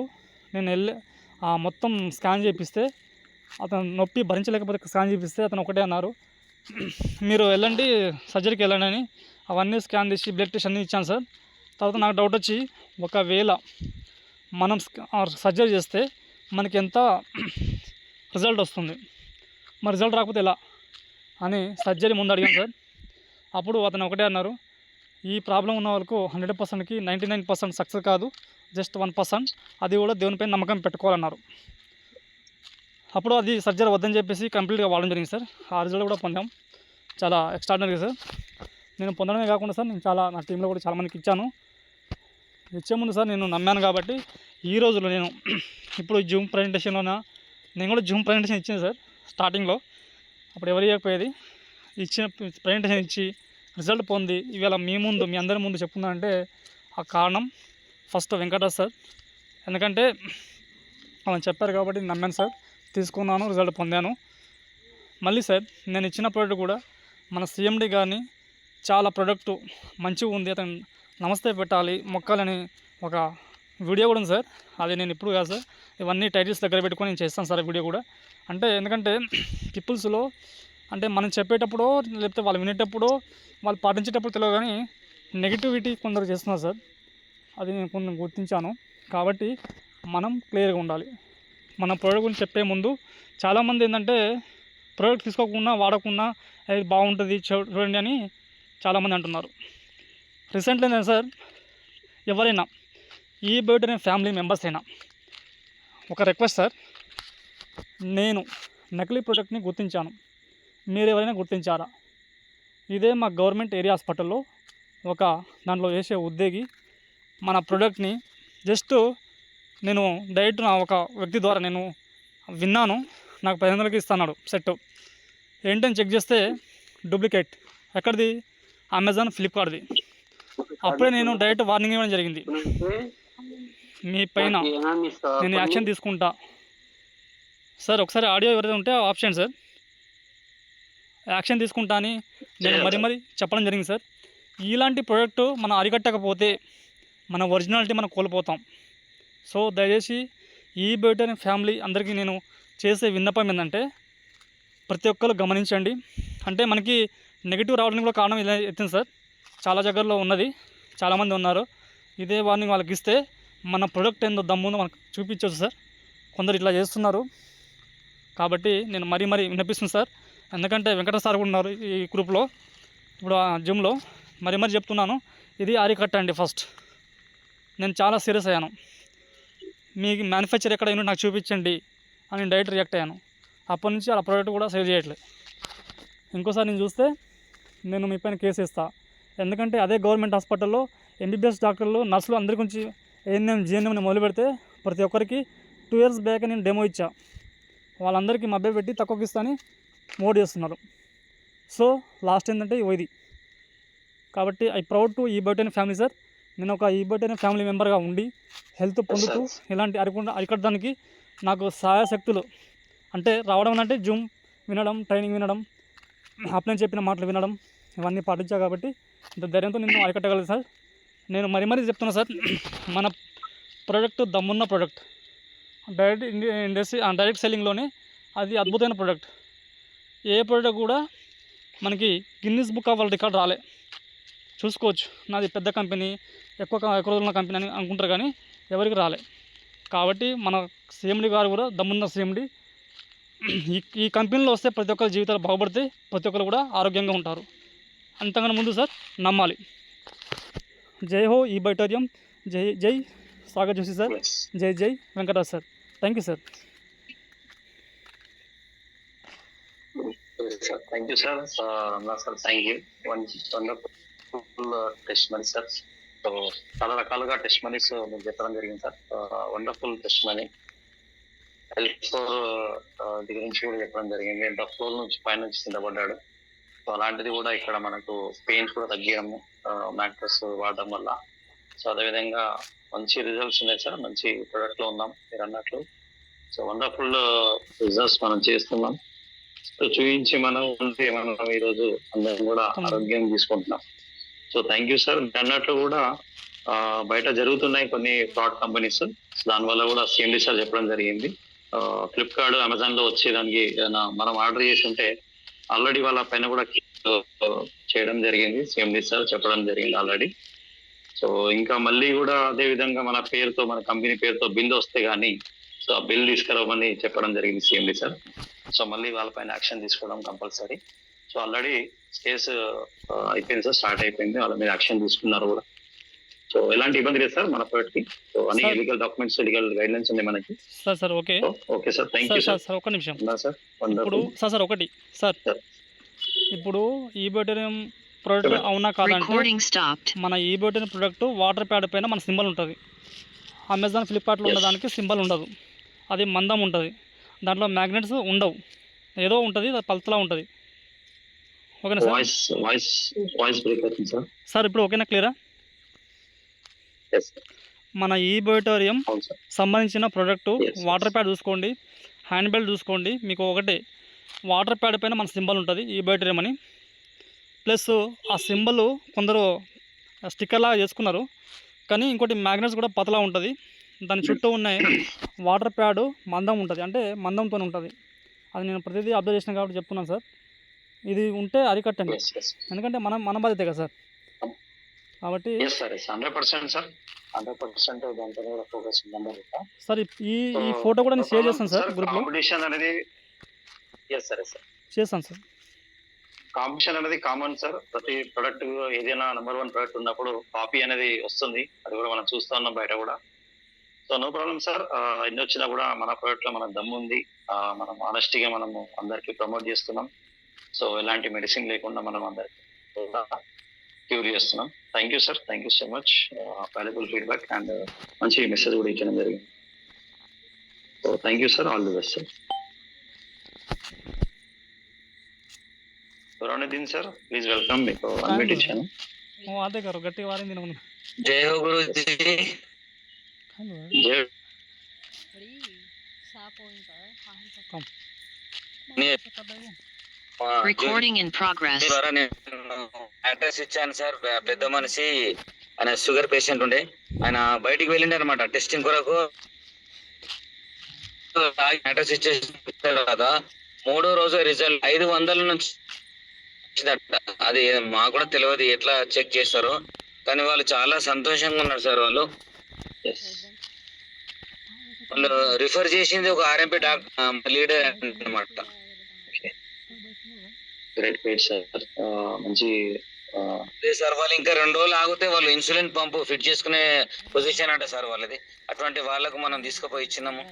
నేను వెళ్ళి మొత్తం స్కాన్ చేపిస్తే, అతను నొప్పి భరించలేకపోతే స్కాన్ చేపిస్తే అతను ఒకటే అన్నారు, మీరు వెళ్ళండి సర్జరీకి వెళ్ళండి అని. అవన్నీ స్కాన్ చేసి బ్లడ్ టెస్ట్ అన్నీ ఇచ్చాను సార్. తర్వాత నాకు డౌట్ వచ్చి, ఒకవేళ మనం సర్జరీ చేస్తే మనకి ఎంత రిజల్ట్ వస్తుంది, మరి రిజల్ట్ రాకపోతే ఎలా అని సర్జరీ ముందు అడిగాను సార్. అప్పుడు అతను ఒకటే అన్నారు, ఈ ప్రాబ్లం ఉన్న వాళ్ళకు 100%కి 99% సక్సెస్ కాదు, జస్ట్ 1%, అది కూడా దేవునిపై నమ్మకం పెట్టుకోవాలన్నారు. అప్పుడు అది సర్జరీ వద్దని చెప్పేసి కంప్లీట్గా వాడడం జరిగింది సార్. ఆ రిజల్ట్ కూడా పొందాం, చాలా ఎక్స్ట్రాడినరీ సార్. నేను పొందడమే కాకుండా సార్, నేను నా టీంలో కూడా చాలామందికి ఇచ్చాను. ఇచ్చే ముందు సార్ నేను నమ్మాను కాబట్టి ఈ రోజులో నేను ఇప్పుడు జూమ్ ప్రజెంటేషన్లోన నేను కూడా జూమ్ ప్రజెంటేషన్ ఇచ్చాను సార్. స్టార్టింగ్లో అప్పుడు ఎవరు ఇవ్వకపోయేది, ఇచ్చిన ప్రజెంటేషన్ ఇచ్చి రిజల్ట్ పొంది ఇవాళ మీ అందరి ముందు చెప్పుకున్నా అంటే ఆ కారణం ఫస్ట్ వెంకటరాజ్ సార్. ఎందుకంటే వాళ్ళని చెప్పారు కాబట్టి నమ్మాను సార్, తీసుకున్నాను, రిజల్ట్ పొందాను. మళ్ళీ సార్, నేను ఇచ్చిన ప్రోడక్ట్ కూడా మన CMD గారిని చాలా ప్రోడక్ట్ మంచిగా ఉంది, అతను నమస్తే పెట్టాలి, మొక్కాలని ఒక వీడియో కూడా ఉంది సార్. అది నేను ఇప్పుడు కాదు సార్, ఇవన్నీ టైటిల్స్ దగ్గర పెట్టుకొని నేను చేస్తాను సార్ వీడియో కూడా. అంటే ఎందుకంటే పీపుల్స్లో అంటే మనం చెప్పేటప్పుడు లేకపోతే వాళ్ళు వినేటప్పుడు వాళ్ళు పాటించేటప్పుడు తెలియదు, కానీ నెగిటివిటీ కొందరు చేస్తున్నారు సార్. అది నేను కొంచెం గుర్తించాను. కాబట్టి మనం క్లియర్గా ఉండాలి. మన ప్రోడక్ట్ గురించి చెప్పే ముందు చాలామంది ఏంటంటే ప్రోడక్ట్ తీసుకోకుండా వాడకుండా అది బాగుంటుంది చూడండి అని చాలామంది అంటున్నారు. రీసెంట్లీ నేను సార్, ఎవరైనా ఈ బయోటనే ఫ్యామిలీ మెంబర్స్ అయినా ఒక రిక్వెస్ట్ సార్, నేను నకిలీ ప్రోడక్ట్ని గుర్తించాను, మీరు ఎవరైనా గుర్తించారా? ఇదే మా గవర్నమెంట్ ఏరియా హాస్పిటల్లో ఒక దాంట్లో చేసే ఉద్యోగి మన ప్రోడక్ట్ని జస్ట్ నేను డైరెక్ట్ నా ఒక వ్యక్తి ద్వారా నేను విన్నాను, నాకు 500కి ఇస్తున్నాడు సెట్. ఏంటని చెక్ చేస్తే డూప్లికేట్. ఎక్కడిది? అమెజాన్, ఫ్లిప్కార్ట్ది. అప్పుడే నేను డైరెక్ట్ వార్నింగ్ ఇవ్వడం జరిగింది, మీ పైన నేను యాక్షన్ తీసుకుంటా సార్. ఒకసారి ఆడియో ఎవరైతే ఉంటే ఆప్షన్ సార్, యాక్షన్ తీసుకుంటా అని నేను మరి చెప్పడం జరిగింది సార్. ఇలాంటి ప్రోడక్ట్ మనం అరికట్టకపోతే మన ఒరిజినాలిటీ మనం కోల్పోతాం. సో దయచేసి ఈ బయోటెక్ ఫ్యామిలీ అందరికీ నేను చేసే విన్నపం ఏంటంటే, ప్రతి ఒక్కరు గమనించండి. అంటే మనకి నెగిటివ్ రావడానికి కూడా కారణం ఇలా ఎత్తింది సార్, చాలా దగ్గరలో ఉన్నది, చాలామంది ఉన్నారు. ఇదే వార్నింగ్ వాళ్ళకి ఇస్తే మన ప్రోడక్ట్ ఏందో దమ్ముందో మనకు చూపించవచ్చు సార్. కొందరు ఇట్లా చేస్తున్నారు కాబట్టి నేను మరీ వినిపిస్తుంది సార్. ఎందుకంటే వెంకట సార్ కూడా ఉన్నారు ఈ గ్రూప్లో, ఇప్పుడు ఆ జిమ్లో. మరీ చెప్తున్నాను, ఇది అరికట్టండి ఫస్ట్. నేను చాలా సీరియస్ అయ్యాను, మీ మ్యానుఫ్యాక్చర్ ఎక్కడ యూనిట్ నాకు చూపించండి అని డైరెక్ట్ రియాక్ట్ అయ్యాను. అప్పటి నుంచి ఆ ప్రోడక్ట్ కూడా సేల్ చేయట్లేదు. ఇంకోసారి నేను చూస్తే నేను మీ పైన కేసు ఇస్తాను. ఎందుకంటే అదే గవర్నమెంట్ హాస్పిటల్లో MBBS డాక్టర్లు, నర్సులు అందరి గురించి ANM, GNM మొదలు పెడితే ప్రతి ఒక్కరికి 2 years బ్యాక్ నేను డెమో ఇచ్చా. వాళ్ళందరికీ మభ్య పెట్టి తక్కువకి ఇస్తాని మోడ్ చేస్తున్నారు. సో లాస్ట్ ఏంటంటే ఇది కాబట్టి ఐ ప్రౌడ్ టు ఈ బయోటెన్ ఫ్యామిలీ సార్. నేను ఒక ఈ బయోటెన్ ఫ్యామిలీ మెంబర్గా ఉండి హెల్త్ పొందుతూ ఇలాంటి అరికట్టడానికి నాకు సహాయశక్తులు అంటే రావడం అంటే జూమ్ వినడం, ట్రైనింగ్ వినడం, అప్లైన్ చెప్పిన మాటలు వినడం ఇవన్నీ పాటించా కాబట్టి ఇంత ధైర్యంతో నిన్ను అరికట్టగలను సార్. నేను మరీ చెప్తున్నా సార్, మన ప్రోడక్ట్ దమ్మున్న ప్రోడక్ట్ డైరెక్ట్ సెల్లింగ్లోనే అది అద్భుతమైన ప్రోడక్ట్. ఏ ప్రోడక్ట్ కూడా మనకి Guinness book of world record రాలే. చూసుకోవచ్చు, నాది పెద్ద కంపెనీ, ఎక్కువ రోజుల కంపెనీ అని అనుకుంటారు కానీ ఎవరికి రాలే. కాబట్టి మన సిఎండి గారు కూడా దమ్మున్న సిఎండి. ఈ కంపెనీలో వస్తే ప్రతి ఒక్కరి జీవితాలు బాగుపడితే ప్రతి ఒక్కరు కూడా ఆరోగ్యంగా ఉంటారు. అంతకన్నా ముందు సార్ నమ్మాలి. జై హో ఈ బయోటోరియం, జై సాగర్ జోషి సార్, జై Venkatraj sir. Thank you sir. Thank you sir. Thank you. Wonderful test money sir. So చాలా రకాలుగా టెస్ట్ మనీస్ మీకు చెప్పడం జరిగింది sir. Wonderful test money. Health దగ్గర నుంచి కూడా చెప్పడం జరిగింది. ఎంత ఫ్లోర్ నుంచి పైన నుంచి కింద పడ్డాడు. సో అలాంటిది కూడా ఇక్కడ మనకు పెయిన్స్ కూడా తగ్గియడము మ్యాట్రెస్ వాడడం వల్ల. సో అదేవిధంగా మంచి రిజల్ట్స్ ఉన్నాయి సార్. మంచి ప్రొడక్ట్ లో ఉన్నాం మీరు అన్నట్లు. సో వండర్ఫుల్ రిజల్ట్స్ మనం చేస్తున్నాం. సో చూపించి మనం ఈరోజు అందరం కూడా ఆరోగ్యం తీసుకుంటున్నాం. So thank you sir. అన్నట్లు కూడా బయట జరుగుతున్నాయి కొన్ని ఫ్రాడ్ కంపెనీస్. దానివల్ల కూడా సిఎండి సార్ చెప్పడం జరిగింది. ఫ్లిప్కార్ట్, అమెజాన్ లో వచ్చేదానికి మనం ఆర్డర్ చేసి ఉంటే ఆల్రెడీ వాళ్ళ పైన కూడా చేయడం జరిగింది. సిఎండి సార్ చెప్పడం జరిగింది ఆల్రెడీ. సో ఇంకా మళ్ళీ కూడా అదే విధంగా మన పేరుతో, మన కంపెనీ పేరుతో బిల్ వస్తే కానీ సో ఆ బిల్ తీసుకురావమని చెప్పడం జరిగింది సిఎండి సార్. సో మళ్ళీ వాళ్ళపైన యాక్షన్ తీసుకోవడం కంపల్సరీ. సో ఆల్రెడీ కేసు అయిపోయింది సార్, స్టార్ట్ అయిపోయింది. వాళ్ళ మీద యాక్షన్ తీసుకున్నారు కూడా. సో ఎలాంటి ఇబ్బంది లేదు సార్ మన ప్రొడక్ట్కి. సో అన్ని legal documents, legal guide lines ఉన్నాయి మనకి. Sir okay okay sir. Thank you sir. ఒక నిమిషం సార్. ఇప్పుడు సార్ ఒకటి సార్, ఇప్పుడు ఈ బయోటోరియం ప్రోడక్ట్ అవునా కాదంటే మన ఈ బయోటోరియం ప్రోడక్ట్ వాటర్ ప్యాడ్ పైన మన సింబల్ ఉంటుంది. అమెజాన్, ఫ్లిప్కార్ట్లో ఉన్నదానికి సింబల్ ఉండదు. అది మందం ఉంటుంది. దాంట్లో మ్యాగ్నెట్స్ ఉండవు. ఏదో ఉంటుంది, పల్తలా ఉంటుంది. ఓకేనా సార్? వాయిస్ బ్రేక్ అవుతుంది సార్. సార్ ఇప్పుడు ఓకేనా, క్లియరా? మన ఈ బయోటోరియం సంబంధించిన ప్రోడక్ట్ వాటర్ ప్యాడ్ చూసుకోండి, హ్యాండ్ బెల్ట్ చూసుకోండి. మీకు ఒకటే వాటర్ ప్యాడ్ పైన మన సింబల్ ఉంటుంది ఈ బయోటోరియం అని. ప్లస్ ఆ సింబల్ కొందరు స్టిక్కర్ లాగా చేసుకున్నారు, కానీ ఇంకోటి మ్యాగ్నెట్స్ కూడా పతలా ఉంటుంది. దాని చుట్టూ ఉన్న వాటర్ ప్యాడ్ మందం ఉంటుంది, అంటే మందంతో ఉంటుంది. అది నేను ప్రతిదీ అబ్జర్వ్ చేసిన కాబట్టి చెప్తున్నాను సార్. ఇది ఉంటే అరికట్టండి, ఎందుకంటే మన బాధ్యత కదా సార్. కాబట్టి సార్ ఈ ఫోటో కూడా నేను షేర్ చేస్తాను సార్ గ్రూప్లో. చేస్తాను సార్. కాంపిటీషన్ అనేది కామన్ సార్. ప్రతి ప్రొడక్ట్ ఏదైనా నెంబర్ 1 ప్రొడక్ట్ ఉన్నప్పుడు కాపీ అనేది వస్తుంది. అది కూడా మనం చూస్తూ ఉన్నాం బయట కూడా. So no problem sir. ఎన్ని వచ్చినా కూడా మన ప్రోడక్ట్ లో మన దమ్ము ఉంది. మనం ఆనెస్టీగా మనము అందరికి ప్రమోట్ చేస్తున్నాం. సో ఎలాంటి మెడిసిన్ లేకుండా మనం అందరికి క్యూర్ చేస్తున్నాం. Thank you sir. Thank you so much. Valuable feedback and మంచి మెసేజ్ కూడా ఇచ్చడం జరిగింది. So thank you sir. All the best sir. పురాణిదీన్ సార్, ప్లీజ్ వెల్కమ్. మీకు అన్మ్యూట్ ఇచ్చాను. అదే గారు గట్టిగా వారింది. జై హో గురుజీ. Recording in progress. అడ్రస్ ఇచ్చాను సార్. పెద్ద మనిషి, ఆయన షుగర్ పేషెంట్ ఉండే, ఆయన బయటికి వెళ్ళిండే అనమాట టెస్టింగ్ కొరకు. అడ్రస్ ఇచ్చేసాడు కదా, 3వ రోజు రిజల్ట్ 500 నుంచి. అది మాకు కూడా తెలియదు ఎట్లా చెక్ చేస్తారో, కానీ వాళ్ళు చాలా సంతోషంగా ఉన్నారు సార్. వాళ్ళు రిఫర్ చేసింది ఒక ఆర్ఎంపీ డాక్టర్ లీడర్ అన్నమాట. మంచి సార్ వాళ్ళు ఇంకా 2 రోజులు ఆగితే వాళ్ళు ఇన్సులిన్ పంపు ఫిట్ చేసుకునే పొజిషన్ అంట సార్ వాళ్ళది. అటువంటి వాళ్ళకు మనం తీసుకుపోయి ఇచ్చినాము.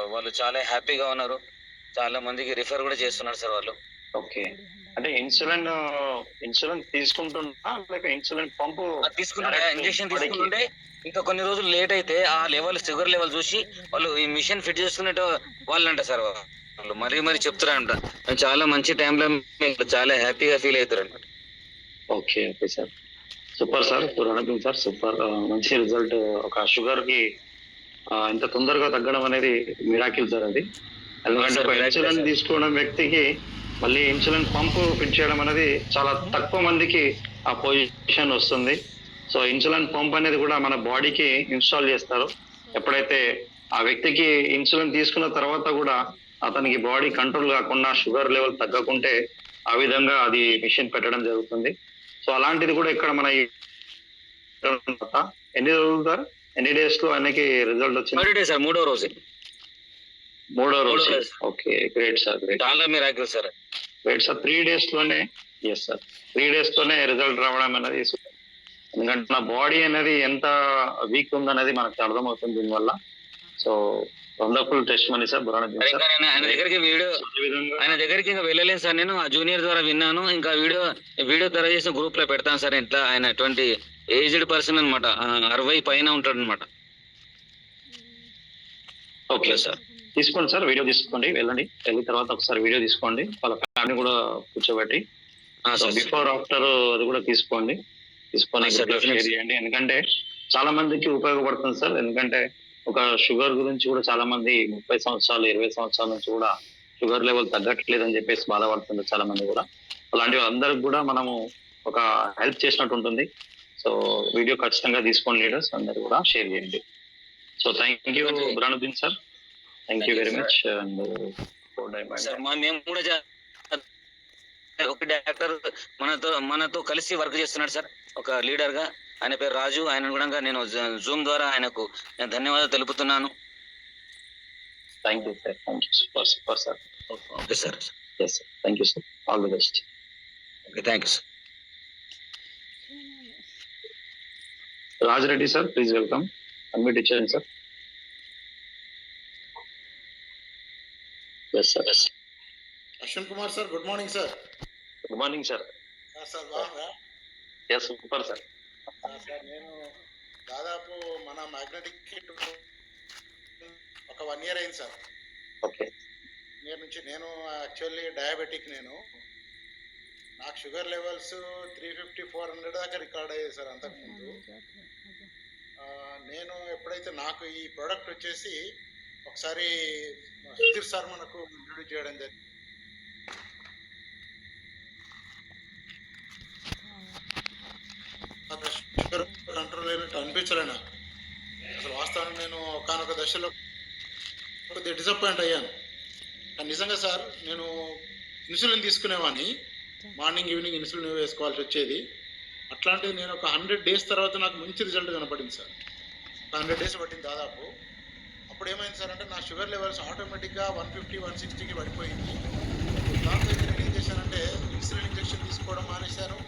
వాళ్ళు చాలా హ్యాపీగా ఉన్నారు. చాలా మందికి రిఫర్ కూడా చేస్తున్నారు సార్ వాళ్ళు. ఓకే, అంటే ఇన్సులిన్ తీసుకుంటున్నా లేక ఇన్సులిన్ పంపు తీసుకుంటుండే, ఇంజెక్షన్ తీసుకుంటుండే. ఇంకా కొన్ని రోజులు లేట్ అయితే ఆ లెవెల్, షుగర్ లెవెల్ చూసి వాళ్ళు ఈ మిషన్ ఫిట్ చేసుకునేట వాళ్ళంట సార్. వాళ్ళు మరీ చెప్తారంట. చాలా మంచి టైంలో చాలా హ్యాపీగా ఫీల్ అవుతారు అనమాట. Okay okay sir, super sir, రణబీన్ సార్ సూపర్. మంచి రిజల్ట్. ఒక షుగర్ కి ఇంత తొందరగా తగ్గడం అనేది మిరాకిల్ సార్ అది. ఎందుకంటే ఒక ఇన్సులిన్ తీసుకోవడం వ్యక్తికి మళ్ళీ ఇన్సులిన్ పంపు ఫిట్ చేయడం అనేది చాలా తక్కువ మందికి ఆ పొజిషన్ వస్తుంది. సో ఇన్సులిన్ పంప్ అనేది కూడా మన బాడీకి ఇన్స్టాల్ చేస్తారు. ఎప్పుడైతే ఆ వ్యక్తికి ఇన్సులిన్ తీసుకున్న తర్వాత కూడా అతనికి బాడీ కంట్రోల్ కాకుండా షుగర్ లెవెల్ తగ్గకుంటే ఆ విధంగా అది మిషన్ పెట్టడం జరుగుతుంది. సో అలాంటిది కూడా ఇక్కడ మన ఎన్ని రోజులు సార్, ఎన్ని డేస్ లో ఆయనకి రిజల్ట్ వచ్చింది? సార్ మూడో రోజు. ఓకే, గ్రేట్ సార్, గ్రేట్, చాలా miracle sir, great sir. 3 days లోనే, ఎస్ సార్, 3 days లోనే రిజల్ట్ రావడం అనేది. ఎందుకంటే నా బాడీ అనేది ఎంత వీక్ ఉందనేది మనకు అర్థమవుతుంది దీనివల్ల. So wonderful test money sir. ఆయన దగ్గరికి ఇంకా వెళ్ళలేదు సార్. నేను ఆ జూనియర్ ద్వారా విన్నాను. ఇంకా వీడియో తయారు చేసిన గ్రూప్ లో పెడతాను సార్. ఇట్లా ఆయన 20 ఏజ్డ్ పర్సన్ అనమాట, 60 పైన ఉంటాడు అనమాట. ఓకే సార్, తీసుకోండి సార్, వీడియో తీసుకోండి, వెళ్ళండి. వెళ్ళిన తర్వాత ఒకసారి వీడియో తీసుకోండి, వాళ్ళ ఫ్యామిలీ కూడా కూర్చోబెట్టి బిఫోర్ ఆఫ్టర్ అది కూడా తీసుకోండి. తీసుకొని షేర్ చేయండి. ఎందుకంటే చాలా మందికి ఉపయోగపడుతుంది సార్. ఎందుకంటే ఒక షుగర్ గురించి కూడా చాలా మంది 30 సంవత్సరాలు 20 సంవత్సరాల నుంచి కూడా షుగర్ లెవెల్ తగ్గట్లేదు అని చెప్పేసి బాధపడుతుంది చాలా మంది కూడా. అలాంటి అందరికి కూడా మనము ఒక హెల్ప్ చేసినట్టు ఉంటుంది. సో వీడియో ఖచ్చితంగా తీసుకోండి, లీడర్స్ అందరు కూడా షేర్ చేయండి. So thank you Buranuddin sir, thank you very much. And మేము కూడా ఒక డాక్టర్ మనతో కలిసి వర్క్ చేస్తున్నాడు సార్, ఒక లీడర్ గా. ఆయన పేరు రాజు. ఆయన కూడా నేను జూమ్ ద్వారా ఆయనకు నేను ధన్యవాదాలు తెలుపుతున్నాను. Thank you sir, thank you, super super sir. Okay sir, yes sir, thank you sir, all the best. Okay, thank you sir. Raj Reddy sir, please welcome. Unmute ఇచ్చేయండి sir. Yes sir. Ashwin Kumar sir, good morning sir. Good morning sir. Sir బాగుందా? Yes super sir. Sir నేను దాదాపు మన magnetic kit ఒక 1 year అయింది సార్. ఓకే. నేను యాక్చువల్లీ డయాబెటిక్. నాకు షుగర్ లెవెల్స్ 350 400 దాకా రికార్డ్ అయ్యాయి సార్ అంతకుముందు. నేను ఎప్పుడైతే నాకు ఈ ప్రోడక్ట్ వచ్చేసి ఒకసారి సుధీర్ సార్ మనకు ఇంట్రొడ్యూస్ చేయడం జరిగింది. షుగర్ కంట్రోల్ అయినట్టు అనిపించలే నాకు అసలు. వాస్తవానికి నేను ఒకనొక దశలో కొద్దిగా డిసప్పాయింట్ అయ్యాను. కానీ నిజంగా సార్ నేను ఇన్సులిన్ తీసుకునేవాడిని, మార్నింగ్ ఈవినింగ్ ఇన్సులిన్ వేసుకోవాల్సి వచ్చేది. అట్లాంటిది నేను ఒక 100 days తర్వాత నాకు మంచి రిజల్ట్ కనపడింది సార్. 100 days పట్టింది దాదాపు. అప్పుడు ఏమైంది సార్ అంటే నా షుగర్ లెవెల్స్ ఆటోమేటిక్గా 150 160కి పడిపోయింది. దాంతో నేను ఏం చేశానంటే ఇన్సులిన్ ఇంజెక్షన్ తీసుకోవడం మానేశాను.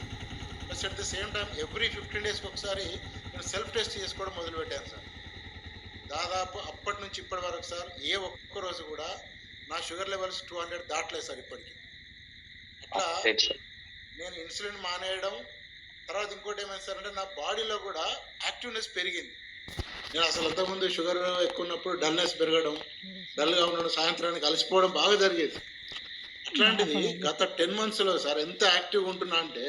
Plus at the same time every 15 daysకి ఒకసారి నేను సెల్ఫ్ టెస్ట్ చేసుకోవడం మొదలుపెట్టాను సార్. దాదాపు అప్పటి నుంచి ఇప్పటి వరకు సార్ ఏ ఒక్క రోజు కూడా నా షుగర్ లెవెల్స్ 200 దాటలేదు సార్ ఇప్పటికి. అట్లా నేను ఇన్సులిన్ మానేయడం తర్వాత ఇంకోటి ఏమైంది సార్ అంటే నా బాడీలో కూడా యాక్టివ్నెస్ పెరిగింది. నేను అసలు అంతకుముందు షుగర్ ఎక్కువ ఉన్నప్పుడు డల్నెస్ పెరగడం, డల్గా ఉండడం, సాయంత్రానికి అలసిపోవడం బాగా జరిగేది. అట్లాంటిది గత 10 monthsలో సార్ ఎంత యాక్టివ్గా ఉంటున్నా అంటే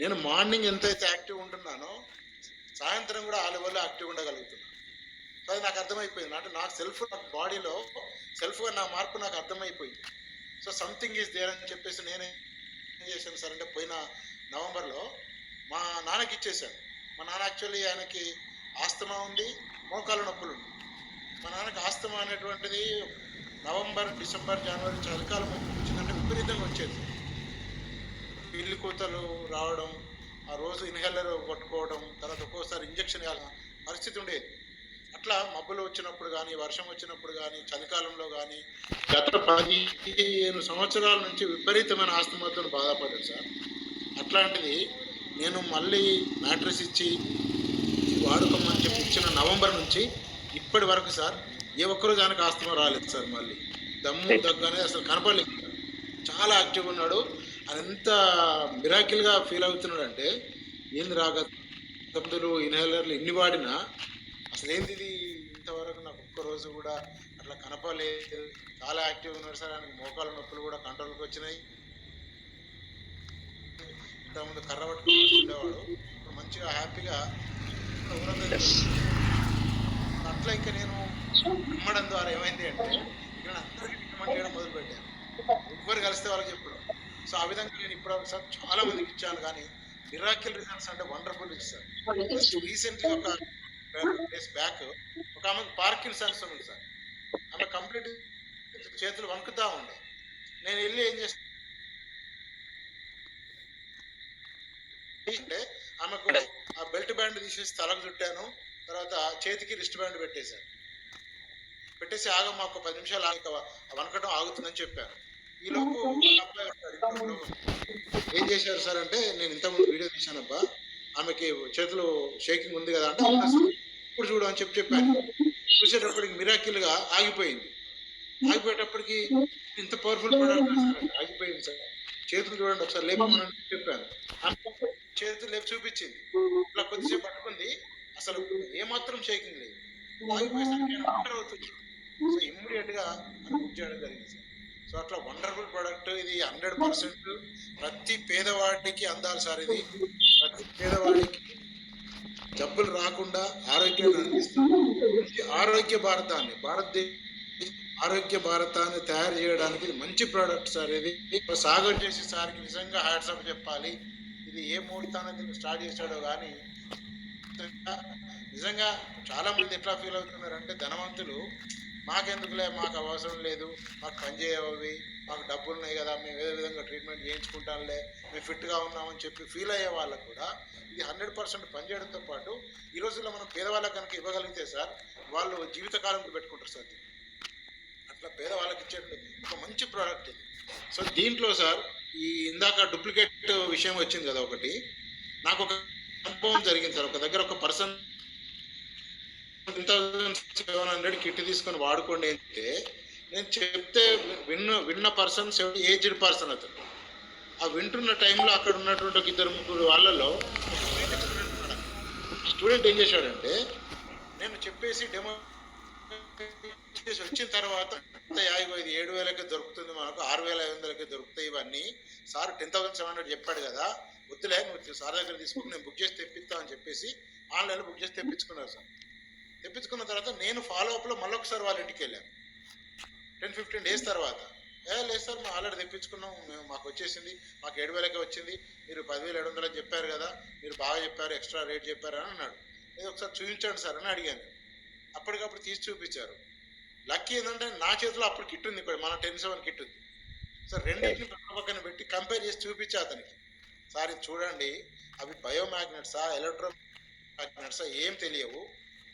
నేను మార్నింగ్ ఎంతైతే యాక్టివ్ ఉంటున్నానో సాయంత్రం కూడా ఆ లెవెల్లో యాక్టివ్ ఉండగలుగుతున్నాను. సో అది నాకు అర్థమైపోయింది. అంటే నాకు నాకు బాడీలో సెల్ఫ్గా నా మార్పు నాకు అర్థమైపోయింది. సో సంథింగ్ ఈజ్ దేర్ అని చెప్పేసి నేనే ఏం చేశాను సార్ అంటే పోయిన నవంబర్లో మా నాన్నకి ఇచ్చేసాను. మా నాన్న యాక్చువల్లీ ఆయనకి ఆస్తమా ఉంది, మోకాళ్ళ నొప్పులు ఉంది. మా నాన్నకి ఆస్తమా అనేటువంటిది నవంబర్ డిసెంబర్ జనవరి చలికాలం వచ్చిందంటే విపరీతంగా వచ్చేది. పిల్లి కూతలు రావడం, ఆ రోజు ఇన్హేలర్ కొట్టుకోవడం, తర్వాత ఒక్కోసారి ఇంజక్షన్ పరిస్థితి ఉండేది. అట్లా మబ్బులు వచ్చినప్పుడు కానీ, వర్షం వచ్చినప్పుడు కానీ, చలికాలంలో కానీ గత 15 సంవత్సరాల నుంచి విపరీతమైన ఆస్తమాతో బాధపడ్డాను సార్. అట్లాంటిది నేను మళ్ళీ మ్యాట్రెస్ ఇచ్చి వాడుకోమని చెప్పి ఇచ్చిన నవంబర్ నుంచి ఇప్పటి వరకు సార్ ఏ ఒక్కరోజు ఆయనకు ఆస్తమా రాలేదు సార్. మళ్ళీ దమ్ము దగ్గనే అసలు కనపడలేదు. చాలా యాక్టివ్గా ఉన్నాడు. అది ఎంత మిరాకిల్గా ఫీల్ అవుతున్నాడు అంటే ఏంది రాక తప్పులు ఇన్హేలర్లు ఎన్ని వాడినా అసలు ఏంది ఇది ఇంతవరకు నాకు ఒక్కరోజు కూడా అట్లా కనపడలేదు. చాలా యాక్టివ్గా ఉన్నాడు సార్. ఆయనకు మోకాళ్ళ నొప్పులు కూడా కంట్రోల్కి వచ్చినాయి. ఇంతకుముందు కర్ర పట్టుకుని ఉండేవాడు, ఇప్పుడు మంచిగా హ్యాపీగా ఊరంతా తిరుగుతున్నాడు. అట్లా ఇంకా నేను నమ్మడం ద్వారా ఏమైంది అంటే ఇక్కడ అందరికీ రికమెండ్ చేయడం మొదలుపెట్టాను, ఎవ్వరు కలిస్తే వాళ్ళకి చెప్పడం. సో ఆ విధంగా నేను ఇప్పుడు సార్ చాలా మందికి ఇచ్చాను, కానీ మిరాకిల్ రిజల్ట్స్ అంటే వండర్ఫుల్ ఇస్తాను. రీసెంట్లీ ఒక డేస్ బ్యాక్ ఒక ఆమెకు పార్కిన్సన్స్ ఉంది సార్. ఆమె కంప్లీట్ చేతులు వణుకుతా ఉండే. నేను వెళ్ళి ఏం చేస్తే ఆమెకు ఆ బెల్ట్ బ్యాండ్ తీసేసి తలకు చుట్టాను, తర్వాత చేతికి రిస్ట్ బ్యాండ్ పెట్టేశాను. పెట్టేసి ఆగమ్మా ఒక 10 నిమిషాలు వనకడం ఆగుతుందని చెప్పాను. ఈ లోపు ఏం చేశారు సార్ అంటే, నేను ఇంతకుముందు వీడియో తీశానబ్బా, ఆమెకి చేతులు షేకింగ్ ఉంది కదా అంటే, ఇప్పుడు చూడు అని చెప్పాను. చూసేటప్పటికి మిరాకిల్ గా ఆగిపోయింది. ఆగిపోయేటప్పటికి ఇంత పవర్ఫుల్ ప్రోడక్ట్ ఆగిపోయింది సార్. చేతులు చూడండి ఒకసారి లేపమని చెప్పాను, చేతులు లేపి చూపించింది. ఇట్లా కొద్దిసేపు పట్టుకుంది, అసలు ఏమాత్రం షేకింగ్ లేదు. ఆగిపోయేసరికి వండర్ అవుతుంది. సో ఇమ్మీడియట్ గా బుక్ చేయడం జరిగింది సార్. సో అట్లా వండర్ఫుల్ ప్రోడక్ట్ ఇది. 100% ప్రతి పేదవాడికి అందాలి సార్. ఇది ప్రతి పేదవాడికి జబ్బులు రాకుండా ఆరోగ్యాన్ని అందిస్తుంది. ఆరోగ్య భారతాన్ని, ఆరోగ్య భారతాన్ని తయారు చేయడానికి ఇది మంచి ప్రోడక్ట్ సార్. ఇది సాగర్ చేసి సార్కి నిజంగా హ్యాట్స్ ఆఫ్ చెప్పాలి. ఇది ఏ ముహూర్తాన్ని దీన్ని స్టార్ట్ చేశాడో కానీ నిజంగా చాలా మంది ఎట్లా ఫీల్ అవుతున్నారంటే, ధనవంతులు మాకెందుకులే, మాకు అవసరం లేదు, మాకు పని చేయవి, మాకు డబ్బులు ఉన్నాయి కదా, మేము ఏదో విధంగా ట్రీట్మెంట్ చేయించుకుంటాంలే, మేము ఫిట్గా ఉన్నామని చెప్పి ఫీల్ అయ్యే వాళ్ళకు కూడా ఇది 100% పనిచేయడంతో పాటు ఈ రోజుల్లో మనం పేదవాళ్ళకి కనుక ఇవ్వగలిగితే సార్ వాళ్ళు జీవితకాలం పెట్టుకుంటారు సార్. అట్లా పేదవాళ్ళకి ఇచ్చే ఒక మంచి ప్రోడక్ట్ ఇది. సో దీంట్లో సార్ ఈ ఇందాక డూప్లికేట్ విషయం వచ్చింది కదా ఒకటి, నాకు ఒక అనుభవం జరిగింది సార్. ఒక దగ్గర ఒక పర్సన్ 10,700 కిట్ తీసుకొని వాడుకోండి అంటే, నేను చెప్తే విన్న పర్సన్ 70 ఏజ్డ్ పర్సన్ అతను. ఆ వింటున్న టైంలో అక్కడ ఉన్నటువంటి ఒక 2-3 వాళ్ళలో స్టూడెంట్ ఏం చేశాడంటే, నేను చెప్పేసి డెమో చేసి వచ్చిన తర్వాత ఇది 7,000కే దొరుకుతుంది, మనకు 6,500కే దొరుకుతాయి ఇవన్నీ, సార్ 10,700 చెప్పాడు కదా, వద్దులే నువ్వు సార్ దగ్గర తీసుకుని నేను బుక్ చేసి తెప్పిస్తా అని చెప్పేసి ఆన్లైన్లో బుక్ చేసి తెప్పించుకున్నారు సార్. తెప్పించుకున్న తర్వాత నేను ఫాలోఅప్లో మళ్ళొకసారి వాళ్ళ ఇంటికి వెళ్ళాను 10-15 డేస్ తర్వాత. లేదు సార్ మేము ఆల్రెడీ తెప్పించుకున్నాం, మాకు వచ్చేసింది, మాకు 7,000కే వచ్చింది, మీరు 10,700 చెప్పారు కదా, మీరు బాగా చెప్పారు, ఎక్స్ట్రా రేట్ చెప్పారు అని అన్నాడు. నేను ఒకసారి చూపించండి సార్ అని అడిగాను. అప్పటికప్పుడు తీసి చూపించారు. లక్కీ ఏంటంటే నా చేతిలో అప్పుడు కిట్ ఉంది, ఇక్కడ మన 10-7 కిట్ ఉంది సార్. రెండింటిని పక్కన పెట్టి కంపేర్ చేసి చూపించా అతనికి. సార్ ఇది చూడండి, అవి బయోమ్యాగ్నెట్సా ఎలక్ట్రో మ్యాగ్నెట్సా ఏం తెలియవు,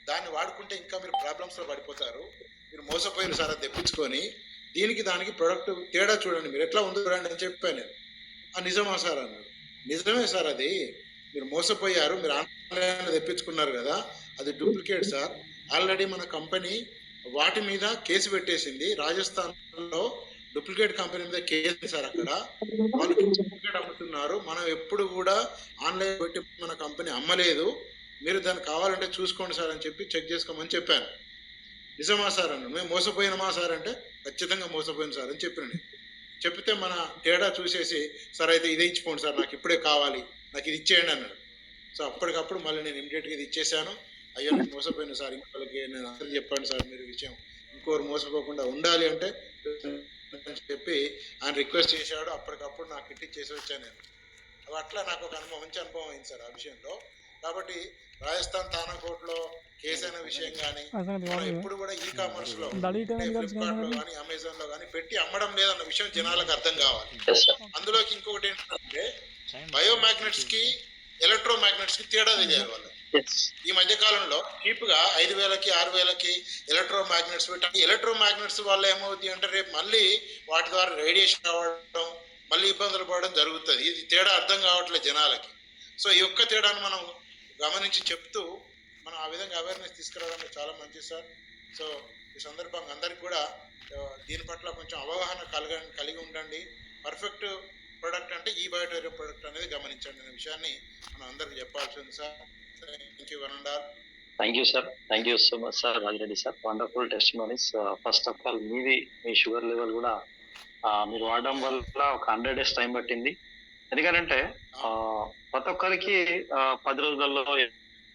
దాన్ని వాడుకుంటే ఇంకా మీరు ప్రాబ్లమ్స్లో పడిపోతారు, మీరు మోసపోయిన సార్ అది తెప్పించుకొని, దీనికి దానికి ప్రొడక్ట్ తేడా చూడండి, మీరు ఎట్లా ఉందో చూడండి అని చెప్పాను నేను. నిజమా సార్ అన్నాడు. నిజమే సార్, అది మీరు మోసపోయారు, మీరు ఆన్లైన్లో తెప్పించుకున్నారు కదా, అది డూప్లికేట్ సార్. ఆల్రెడీ మన కంపెనీ వాటి మీద కేసు పెట్టేసింది. రాజస్థాన్లో డూప్లికేట్ కంపెనీ మీద కేసు సార్. అక్కడ వాళ్ళు డూప్లికేట్ అమ్ముతున్నారు, మనం ఎప్పుడు కూడా ఆన్లైన్ పెట్టి మన కంపెనీ అమ్మలేదు, మీరు దాన్ని కావాలంటే చూసుకోండి సార్ అని చెప్పి చెక్ చేసుకోమని చెప్పాను. నిజమా సార్ అన్నాడు. మేము మోసపోయినమా సార్ అంటే, ఖచ్చితంగా మోసపోయింది సార్ అని చెప్పిన నేను. చెప్తే మన తేడా చూసేసి, సార్ అయితే ఇదే ఇచ్చిపోండి సార్, నాకు ఇప్పుడే కావాలి, నాకు ఇది ఇచ్చేయండి అన్నాడు. సో అప్పటికప్పుడు మళ్ళీ నేను ఇమీడియట్గా ఇది ఇచ్చేసాను. అయ్యో నేను మోసపోయినా సార్, ఇంకోళ్ళకి నేను అందరూ చెప్పండి సార్ మీరు విషయం, ఇంకోరు మోసపోకుండా ఉండాలి అంటే అని చెప్పి ఆయన రిక్వెస్ట్ చేశాడు. అప్పటికప్పుడు నాకు కిట్ ఇచ్చేసి వచ్చాను నేను. అట్లా నాకు ఒక అనుభవం, మంచి అనుభవం అయింది సార్ ఆ విషయంలో. కాబట్టి రాజస్థాన్ తానాకోట్లో కేసు అయిన విషయం కానీ ఎప్పుడు కూడా ఈ కామర్స్ లో ఫ్లిప్కార్ట్ లో కానీ అమెజాన్ లో కానీ పెట్టి అమ్మడం లేదన్న విషయం జనాలకు అర్థం కావాలి. అందులోకి ఇంకొకటి ఏంటంటే, బయోమ్యాగ్నెట్స్ కి ఎలక్ట్రో మ్యాగ్నెట్స్ కి తేడా తెలియాలి వాళ్ళు. ఈ మధ్య కాలంలో చీప్ గా 5,000కి 6,000కి ఎలక్ట్రో మ్యాగ్నెట్స్ పెట్టాలి. ఎలక్ట్రో మ్యాగ్నెట్స్ వల్ల ఏమవుతుంది అంటే, రేపు మళ్ళీ వాటి ద్వారా రేడియేషన్ అవ్వడం, మళ్ళీ ఇబ్బందులు పడడం జరుగుతుంది. ఇది తేడా అర్థం కావట్లేదు జనాలకి. సో ఈ ఒక్క తేడాను మనం గమనించి చెప్తూ మనం ఆ విధంగా అవేర్నెస్ తీసుకురావడం చాలా మంచిది సార్. సో ఈ సందర్భంగా అందరికి కూడా దీని పట్ల కొంచెం అవగాహన కలిగి ఉండండి. పర్ఫెక్ట్ ప్రొడక్ట్ అంటే ఈ బయోటోరియం ప్రొడక్ట్ అనేది గమనించండి అనే విషయాన్ని మనం అందరికి చెప్పాల్సి ఉంది sir. Thank you one and all. Thank you sir, thank you so much sir Rajireddy sir. Wonderful testimonies. First of all me sugar level కూడా మీరు వాడడం వల్ల ఒక 100 days టైం పట్టింది. ఎందుకంటే ప్రతి ఒక్కరికి 10 రోజులలో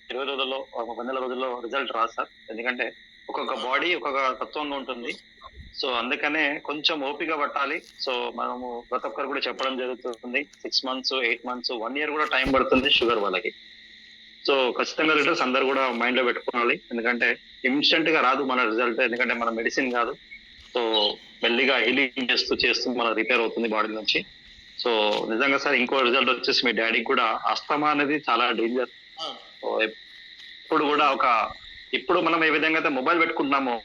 20 రోజుల్లో 1 నెల రోజుల్లో రిజల్ట్ రాదు సార్. ఎందుకంటే ఒక్కొక్క బాడీ ఒక్కొక్క తత్వంగా ఉంటుంది. సో అందుకనే కొంచెం ఓపిక పట్టాలి. సో మనము ప్రతి ఒక్కరు కూడా చెప్పడం జరుగుతుంది. 6 మంత్స్ 8 మంత్స్ 1 year కూడా టైం పడుతుంది షుగర్ వాళ్ళకి. సో ఖచ్చితంగా రిజల్ట్స్ అందరు కూడా మైండ్ లో పెట్టుకోవాలి. ఎందుకంటే ఇన్స్టెంట్ గా రాదు మన రిజల్ట్. ఎందుకంటే మన మెడిసిన్ కాదు. సో మెల్లిగా హీలింగ్ చేస్తూ మన రిపేర్ అవుతుంది బాడీ నుంచి. సో నిజంగా సార్ ఇంకో రిజల్ట్ వచ్చేసి మీ డాడీకి కూడా అస్తమా అనేది చాలా డేంజర్. ఇప్పుడు కూడా ఇప్పుడు మనం ఏ విధంగా అయితే మొబైల్ పెట్టుకుంటున్నామో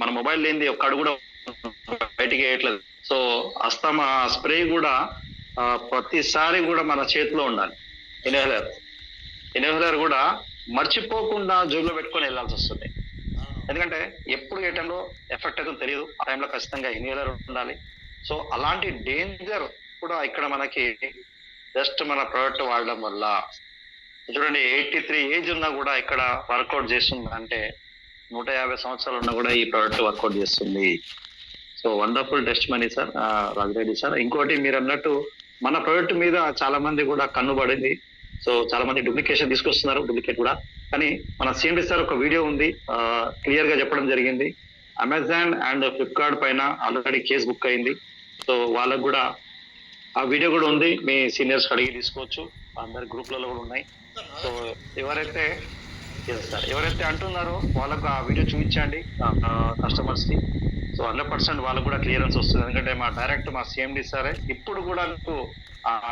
మన మొబైల్ లేనిది ఒక్క అడుగు కూడా బయటికి వేయట్లేదు. సో అస్తమా స్ప్రే కూడా ప్రతిసారి కూడా మన చేతిలో ఉండాలి. ఇన్హేలర్ కూడా మర్చిపోకుండా జోబులో పెట్టుకొని వెళ్ళాల్సి వస్తుంది. ఎందుకంటే ఎప్పుడు ఏ టైంలో ఎఫెక్ట్ అవుతుందో తెలియదు. ఆ టైంలో ఖచ్చితంగా ఇన్హేలర్ ఉండాలి. సో అలాంటి డేంజర్ కూడా ఇక్కడ మనకి జస్ట్ మన ప్రోడక్ట్ వాడడం వల్ల చూడండి 83 ఏజ్ ఉన్నా కూడా ఇక్కడ వర్కౌట్ చేస్తుంది. అంటే 150 సంవత్సరాలు ఉన్నా కూడా ఈ ప్రోడక్ట్ వర్కౌట్ చేస్తుంది. So wonderful test money sir Rajireddy sir. ఇంకోటి మీరు అన్నట్టు మన ప్రోడక్ట్ మీద చాలా మంది కూడా కన్ను పడింది. సో చాలా మంది డూప్లికేషన్ తీసుకొస్తున్నారు, డూప్లికేట్ కూడా. కానీ మన సిఎండి సార్ ఒక వీడియో ఉంది, క్లియర్ గా చెప్పడం జరిగింది. అమెజాన్ అండ్ ఫ్లిప్కార్ట్ పైన ఆల్రెడీ కేసు బుక్ అయింది. సో వాళ్ళకు కూడా ఆ వీడియో కూడా ఉంది. మీ సీనియర్స్ అడిగి తీసుకోవచ్చు. అందరి గ్రూప్లలో కూడా ఉన్నాయి. సో ఎవరైతే అంటున్నారో వాళ్ళకు ఆ వీడియో చూపించండి కస్టమర్స్ కి. సో 100% వాళ్ళకు కూడా క్లియరెన్స్ వస్తుంది. ఎందుకంటే మా సిఎండి సారే ఇప్పుడు కూడా మీకు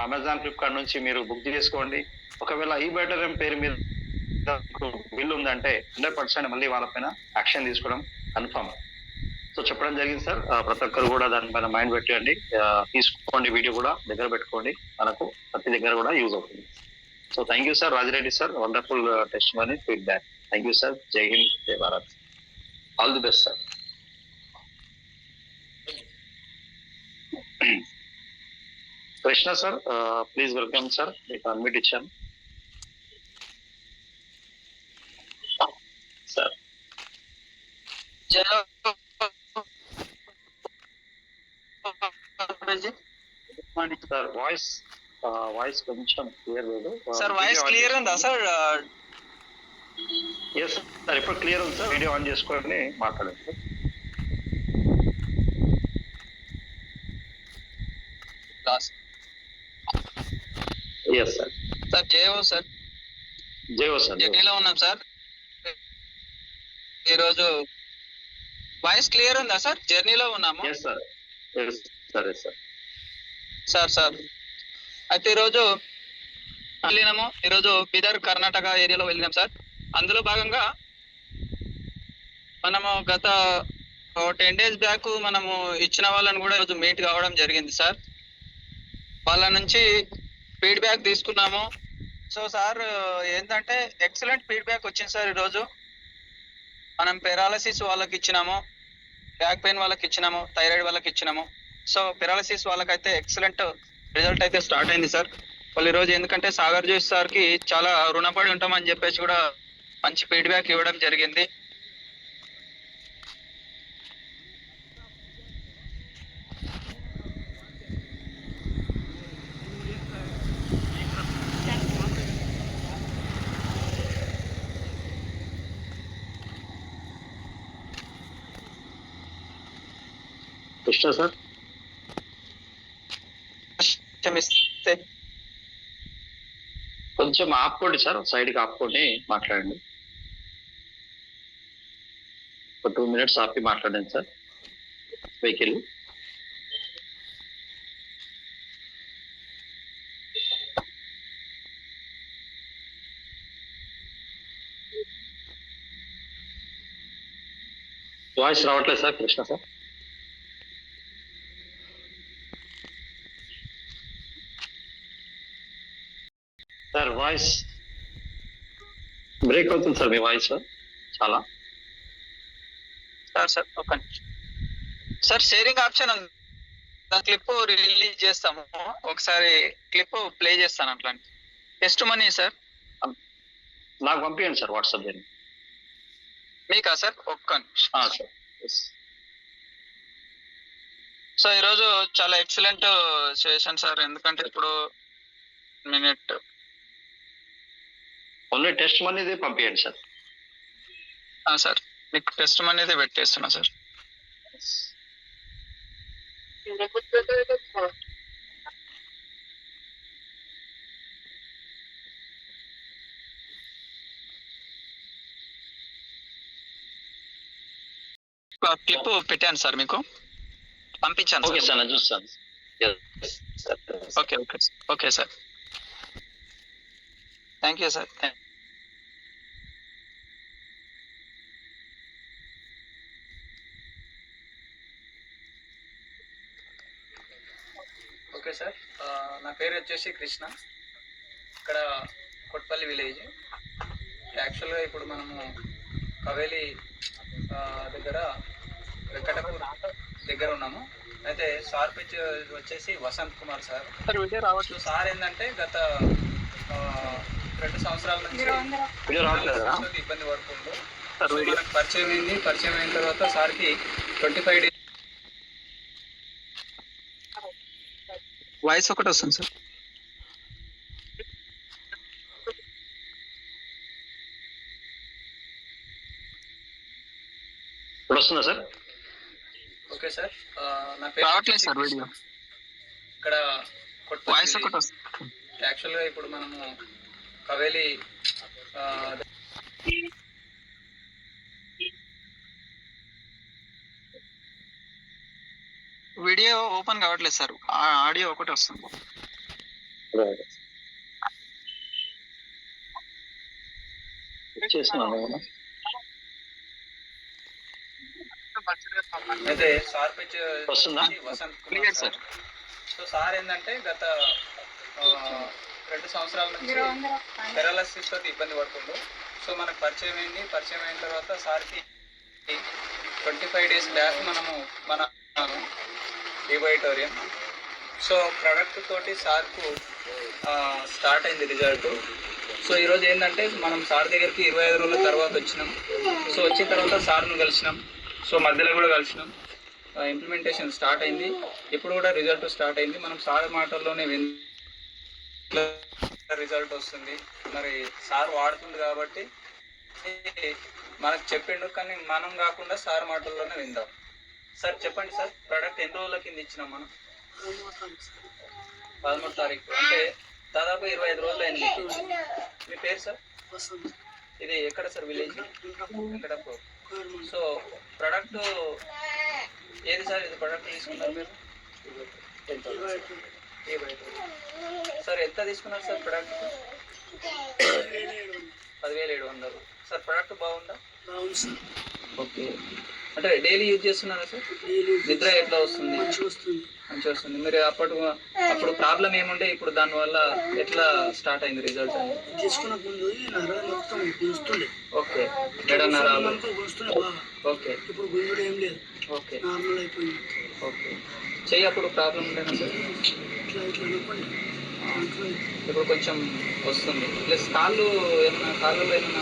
అమెజాన్ ఫ్లిప్కార్ట్ నుంచి మీరు బుక్ చేసుకోండి. ఒకవేళ ఈ బెటర్ పేరు మీద బిల్ ఉందంటే 100% మళ్ళీ వాళ్ళపైన యాక్షన్ తీసుకోవడం కన్ఫర్మ్. సో చెప్పడం జరిగింది సార్. ప్రతి ఒక్కరు కూడా దానిపైన మైండ్ పెట్టండి, తీసుకోండి. వీడియో కూడా దగ్గర పెట్టుకోండి, మనకు ప్రతి దగ్గర కూడా యూజ్ అవుతుంది. So thank you sir Rajireddy sir. Wonderful testimony feedback. Thank you sir. జై హింద్, జై Bharat. All the best sir. Krishna sir, please welcome sir. మీకు అడ్మిట్ ఇచ్చాను సార్. సార్ వాయిస్ కొంచెం క్లియర్ లేదు సార్. వాయిస్ క్లియర్ ఉందా సార్? ఎస్ సార్, ఇప్పుడు క్లియర్ ఉంది సార్. వీడియో ఆన్ చేసుకొని మాట్లాడండి sir. Yes sir. Sir JO sir. JO sir. జర్నీలో ఉన్నాం సార్. ఈరోజు వాయిస్ క్లియర్ ఉందా సార్? జర్నీలో ఉన్నాము. Yes sir. Yes sir. Yes sir. Sir అయితే ఈరోజు వెళ్ళినాము. ఈరోజు బీదర్ కర్ణాటక ఏరియాలో వెళ్ళినాం సార్. అందులో భాగంగా మనము గత 10 days బ్యాక్ మనము ఇచ్చిన వాళ్ళని కూడా ఈరోజు మీట్ కావడం జరిగింది సార్. వాళ్ళ నుంచి ఫీడ్బ్యాక్ తీసుకున్నాము. సో సార్ ఏంటంటే ఎక్సలెంట్ ఫీడ్బ్యాక్ వచ్చింది సార్. ఈరోజు మనం పెరాలసిస్ వాళ్ళకి ఇచ్చినాము, బ్యాక్ పెయిన్ వాళ్ళకి ఇచ్చినాము, థైరాయిడ్ వాళ్ళకి ఇచ్చినాము. సో పెరాలసిస్ వాళ్ళకైతే ఎక్సలెంట్ రిజల్ట్ అయితే స్టార్ట్ అయింది సార్. వాళ్ళు ఈరోజు ఎందుకంటే సాగర్ జోష్ సార్కి చాలా రుణపడి ఉంటామని చెప్పేసి కూడా మంచి ఫీడ్బ్యాక్ ఇవ్వడం జరిగింది. కృష్ణ సార్, కొంచెం ఆపుకోండి సార్, సైడ్కి ఆపుకోండి మాట్లాడండి. ఒక 2 minutes ఆపి మాట్లాడండి సార్. వెహికల్ వాయిస్ రావట్లేదు sir. Krishna sir, sir voice break అవుతుంది సార్. మీ వాయిస్ చాలా. సార్ ఒక సార్ షేరింగ్ ఆప్షన్ ఉంది, క్లిప్ రిలీజ్ చేస్తాము. ఒకసారి క్లిప్ ప్లే చేస్తాను. అట్లాంటి టెస్ట్ మనీ సార్ నాకు పంపించండి సార్ వాట్సాప్ చేయండి. మీకా సార్? ఒక్క సార్. సో ఈరోజు చాలా ఎక్సలెంట్ సెషన్ సార్. ఎందుకంటే ఇప్పుడు మినిట్. ఓన్లీ టెస్ట్ మనీది పంపించండి సార్. సార్ మీకు టెస్ట్ అనేది పెట్టేస్తున్నా సార్. క్లిప్ పెట్టాను సార్, మీకు పంపించాను. ఓకే సార్, నేను చూస్తాను. Okay okay okay sir, thank you sir. Okay sir, నా పేరు వచ్చేసి కృష్ణ. ఇక్కడ కొట్పల్లి విలేజ్. యాక్చువల్గా ఇప్పుడు మనము కవేలి దగ్గర వెంకటపూర్ దగ్గర ఉన్నాము. అయితే సార్ పిచ్ వచ్చేసి వసంత్ కుమార్ సార్. రావచ్చు సార్ ఏంటంటే గత 2 సంవత్సరాల నుంచి ఇబ్బంది పడుతుందో మనకు పరిచయం అయింది. పరిచయం అయిన తర్వాత సార్కి 25 days వాయిస్ ఒకటి వస్తుంది సార్. ఇప్పుడు వస్తుందా సార్? ఓకే సార్, నా పేరు రావట్లేదు సార్ వీడియో. ఇక్కడ వాయిస్ ఒకటి వస్తుంది. యాక్చువల్గా ఇప్పుడు మనము కవేలి వీడియో ఓపెన్ కావట్లేదు సార్, ఆడియో ఒకటి వస్తుంది. అయితే సార్ పిచ్ వస్తుందా? Vasanth Kumar sir. So sir ఏంటంటే గత 2 సంవత్సరాల నుంచి పెరాలసిస్ తోటి ఇబ్బంది పడుతుందో సో మనకు పరిచయం అయింది. పరిచయం అయిన తర్వాత సార్కి 25 days బ్యాక్ మనము మన డివైటోరియం సో ప్రొడక్ట్ తోటి సార్కు స్టార్ట్ అయింది రిజల్ట్. సో ఈరోజు ఏంటంటే మనం సార్ దగ్గరికి 25 రోజుల తర్వాత వచ్చినాం. సో వచ్చిన తర్వాత సార్ను కలిసినాం. సో మధ్యలో కూడా కలిసినాం. ఇంప్లిమెంటేషన్ స్టార్ట్ అయింది. ఇప్పుడు కూడా రిజల్ట్ స్టార్ట్ అయింది. మనం సార్ మాటల్లోనే రిజల్ట్ వస్తుంది. మరి సార్ వాడుతుంది కాబట్టి మనకు చెప్పిండు, కానీ మనం కాకుండా సార్ మాటల్లోనే విందాం. సార్ చెప్పండి సార్, ప్రోడక్ట్ ఎన్ని రోజుల కింద ఇచ్చినాం మనం? 13వ తారీఖు, అంటే దాదాపు 25 రోజులు అయింది. మీ పేరు సార్? ఇది ఎక్కడ sir village? Venkatapur. So product ఏది సార్? ఇది ప్రోడక్ట్ తీసుకున్నారు మీరు? సార్ ఎంత తీసుకున్నారు సార్ ప్రోడక్ట్? 10,700. సార్ ప్రోడక్ట్ బాగుందా? బాగుంది సార్. ఓకే, అంటే డైలీ యూజ్ చేస్తున్నారా సార్? నిద్ర ఎట్లా వస్తుంది? మంచిగా వస్తుంది. మీరు అప్పుడు ప్రాబ్లం ఏముండే, ఇప్పుడు దానివల్ల ఎట్లా స్టార్ట్ అయింది రిజల్ట్? తీసుకున్న ముందు నరాలు మొత్తం గుంజుతుండే. ఓకే, మెడ నరాలు గుంజుతుండే బాగా. ఓకే, ఇప్పుడు గుంజుడు ఏం లేదు, ఓకే, నార్మల్ అయిపోయింది. ఓకే. చెయ్యి అప్పుడు ప్రాబ్లం ఉండేనా సార్? ఇట్లా ఇట్లా అనుకోండి. ఇప్పుడు కొంచెం వస్తుంది. ప్లస్ కాళ్ళు ఏమన్నా, కాళ్ళలో ఏమన్నా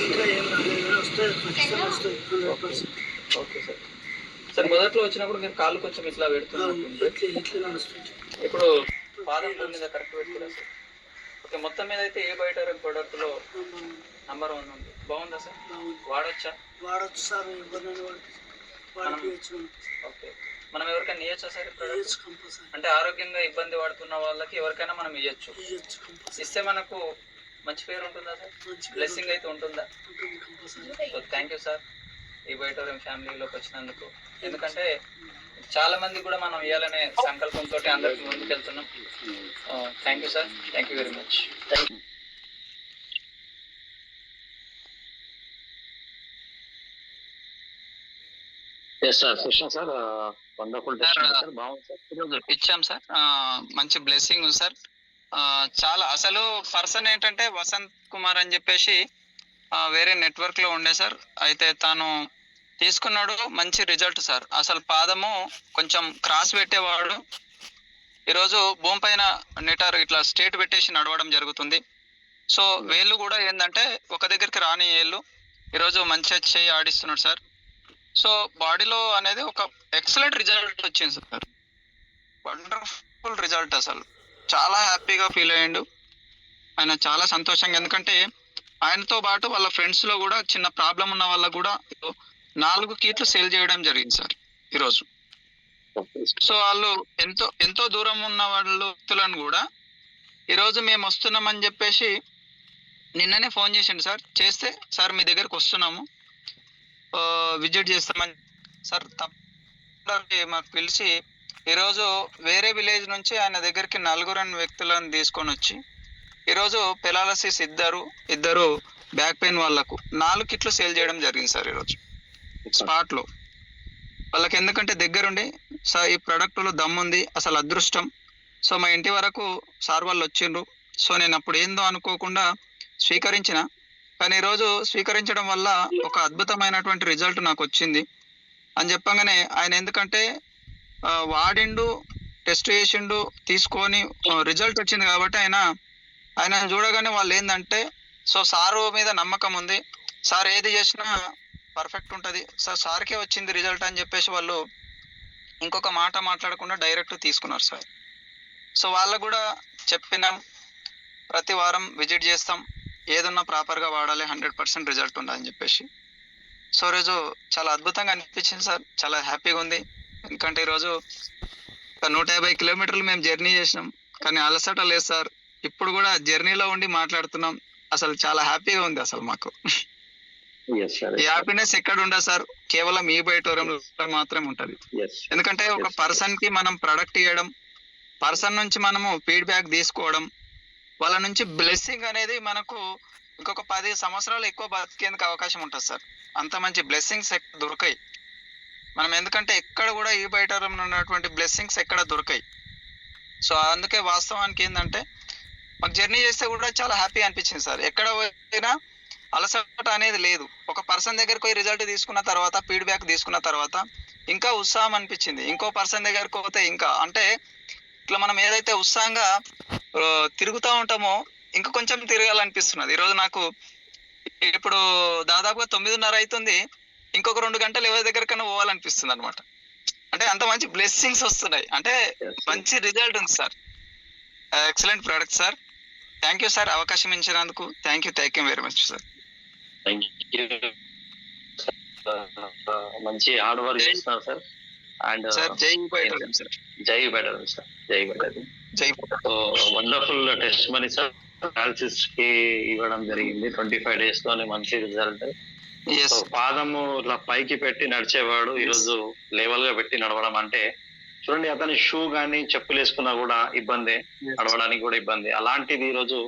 ఇంకా ఏం రాలేదు, వస్తుంది ఖచ్చితంగా వస్తుంది 100%. Okay sir. సార్ మొదట్లో వచ్చినప్పుడు మీరు కాళ్ళు కొంచెం ఇట్లా పెడుతున్నారు, ఇట్లా నడుస్తుంది. ఇప్పుడు పాదం మీద కరెక్ట్ పెట్టుకురా సార్. ఓకే, మొత్తం మీద అయితే ఏ బయట ప్రోడక్ట్లో నంబర్ 1 ఉంది. బాగుందా సార్? వాడొచ్చా? వాడచ్చు సార్, ఎవరినైనా వాడిపోయచ్చు. ఓకే, మనం ఎవరికైనా ఇవ్వచ్చా సార్ ప్రోడక్ట్? కంపల్సరీ. అంటే ఆరోగ్యంగా ఇబ్బంది పడుతున్న వాళ్ళకి ఎవరికైనా మనం ఇవ్వచ్చు. ఇస్తే మనకు మంచి పేరు ఉంటుందా సార్? బ్లెస్సింగ్ అయితే ఉంటుందా? సో థ్యాంక్ యూ సార్, ఈ బయటోరియం ఫ్యామిలీలోకి వచ్చినందుకు. ఎందుకంటే చాలా మంది కూడా మనం ఇవ్వాలనే సంకల్పంతో అందరికి ముందుకు వెళ్తున్నాం. Thank you sir, thank you very much. ఇచ్చాం సార్, మంచి బ్లెస్సింగ్ ఉంది సార్. చాలా అసలు పర్సన్ ఏంటంటే వసంత్ కుమార్ అని చెప్పేసి వేరే నెట్వర్క్ లో ఉండే సార్. అయితే తాను తీసుకున్నాడు, మంచి రిజల్ట్ సార్. అసలు పాదము కొంచెం క్రాస్ పెట్టేవాడు, ఈరోజు భూమి పైన నెటారు ఇట్లా స్ట్రేట్ పెట్టేసి నడవడం జరుగుతుంది. సో వేళ్ళు కూడా ఏంటంటే ఒక దగ్గరికి రాని వేళ్ళు ఈరోజు మంచిగా చేయి ఆడిస్తున్నాడు సార్. సో బాడీలో అనేది ఒక ఎక్సలెంట్ రిజల్ట్ వచ్చింది సార్, వండర్ఫుల్ రిజల్ట్. అసలు చాలా హ్యాపీగా ఫీల్ అయ్యిండు. ఆయన చాలా సంతోషంగా, ఎందుకంటే ఆయనతో పాటు వాళ్ళ ఫ్రెండ్స్ లో కూడా చిన్న ప్రాబ్లం ఉన్న వాళ్ళకు కూడా 4 కిట్లు సేల్ చేయడం జరిగింది సార్ ఈరోజు. సో వాళ్ళు ఎంతో దూరం ఉన్న వ్యక్తులను కూడా ఈరోజు మేము వస్తున్నామని చెప్పేసి నిన్ననే ఫోన్ చేసిండు సార్. చేస్తే సార్ మీ దగ్గరకు వస్తున్నాము, విజిట్ చేస్తామని సార్. తప్పకుండా మాకు పిలిచి ఈరోజు వేరే విలేజ్ నుంచి ఆయన దగ్గరికి 4 వ్యక్తులను తీసుకొని వచ్చి ఈరోజు పెరాలసిస్ ఇద్దరు బ్యాక్ పెయిన్ వాళ్ళకు 4 కిట్లు సేల్ చేయడం జరిగింది సార్ ఈరోజు స్పాట్ లో. వాళ్ళకి ఎందుకంటే దగ్గరుండి సార్ ఈ ప్రోడక్ట్లో దమ్ముంది, అసలు అదృష్టం. సో మా ఇంటి వరకు సార్ వాళ్ళు వచ్చిండ్రు. సో నేను అప్పుడు ఏందో అనుకోకుండా స్వీకరించిన, కానీ ఈరోజు స్వీకరించడం వల్ల ఒక అద్భుతమైనటువంటి రిజల్ట్ నాకు వచ్చింది అని చెప్పగానే ఆయన ఎందుకంటే వాడిండు, టెస్ట్ చేసిండు, తీసుకొని రిజల్ట్ వచ్చింది కాబట్టి ఆయన చూడగానే వాళ్ళు ఏంటంటే సో సారు మీద నమ్మకం ఉంది, సార్ ఏది చేసినా పర్ఫెక్ట్ ఉంటుంది సార్, సార్కే వచ్చింది రిజల్ట్ అని చెప్పేసి వాళ్ళు ఇంకొక మాట మాట్లాడకుండా డైరెక్ట్ తీసుకున్నారు సార్. సో వాళ్ళకు కూడా చెప్పినాం, ప్రతి వారం విజిట్ చేస్తాం, ఏదన్నా ప్రాపర్గా వాడాలి, 100% రిజల్ట్ ఉందని చెప్పేసి. సో ఈరోజు చాలా అద్భుతంగా అనిపించింది సార్, చాలా హ్యాపీగా ఉంది. ఎందుకంటే ఈరోజు 150 కిలోమీటర్లు మేము జర్నీ చేసినాం, కానీ అలసట లేదు సార్. ఇప్పుడు కూడా జర్నీలో ఉండి మాట్లాడుతున్నాం, అసలు చాలా హ్యాపీగా ఉంది అసలు మాకు. ఈ హ్యాపీనెస్ ఎక్కడ ఉండదు సార్, కేవలం ఈ బయటోరంలో మాత్రమే ఉంటది. ఎందుకంటే ఒక పర్సన్ కి మనం ప్రొడక్ట్ ఇవ్వడం, పర్సన్ నుంచి మనము ఫీడ్బ్యాక్ తీసుకోవడం, వాళ్ళ నుంచి బ్లెస్సింగ్ అనేది మనకు ఇంకొక 10 సంవత్సరాలు ఎక్కువ బతికేందుకు అవకాశం ఉంటుంది సార్. అంత మంచి బ్లెస్సింగ్స్ దొరకాయి మనం, ఎందుకంటే ఎక్కడ కూడా ఈ బయటోరంలో ఉన్నటువంటి బ్లెస్సింగ్స్ ఎక్కడ దొరకాయి. సో అందుకే వాస్తవానికి ఏంటంటే మాకు జర్నీ చేస్తే కూడా చాలా హ్యాపీ అనిపించింది సార్. ఎక్కడ పోయినా అలసట అనేది లేదు. ఒక పర్సన్ దగ్గరికి పోయి రిజల్ట్ తీసుకున్న తర్వాత, ఫీడ్బ్యాక్ తీసుకున్న తర్వాత ఇంకా ఉత్సాహం అనిపించింది. ఇంకో పర్సన్ దగ్గరికి పోతే ఇంకా, అంటే ఇట్లా మనం ఏదైతే ఉత్సాహంగా తిరుగుతూ ఉంటామో ఇంకా కొంచెం తిరగాలనిపిస్తున్నది. ఈరోజు నాకు ఇప్పుడు దాదాపుగా 9:30 అవుతుంది, ఇంకొక 2 గంటలు ఎవరి దగ్గరకన్నా పోవాలనిపిస్తుంది అనమాట. అంటే అంత మంచి బ్లెస్సింగ్స్ వస్తున్నాయి, అంటే మంచి రిజల్ట్ ఉంది sir. Excellent product sir. Thank you sir, అవకాశం ఇచ్చినందుకు. Thank you very much sir. మంచి హార్డ్ వర్క్ చేస్తున్నారు సార్. అండ్ జై బెటర్ సార్. జై బెటర్ సార్, జై better. Wonderful test money sir. Analysis కి ఇవ్వడం జరిగింది 25 days లోనే మంచి రిజల్ట్. పాదము ఇట్లా పైకి పెట్టి నడిచేవాడు ఈరోజు లెవెల్ గా పెట్టి నడవడం అంటే చూడండి, అతని షూ గానీ చెప్పులు వేసుకున్నా కూడా ఇబ్బంది, నడవడానికి కూడా ఇబ్బంది. అలాంటిది ఈరోజు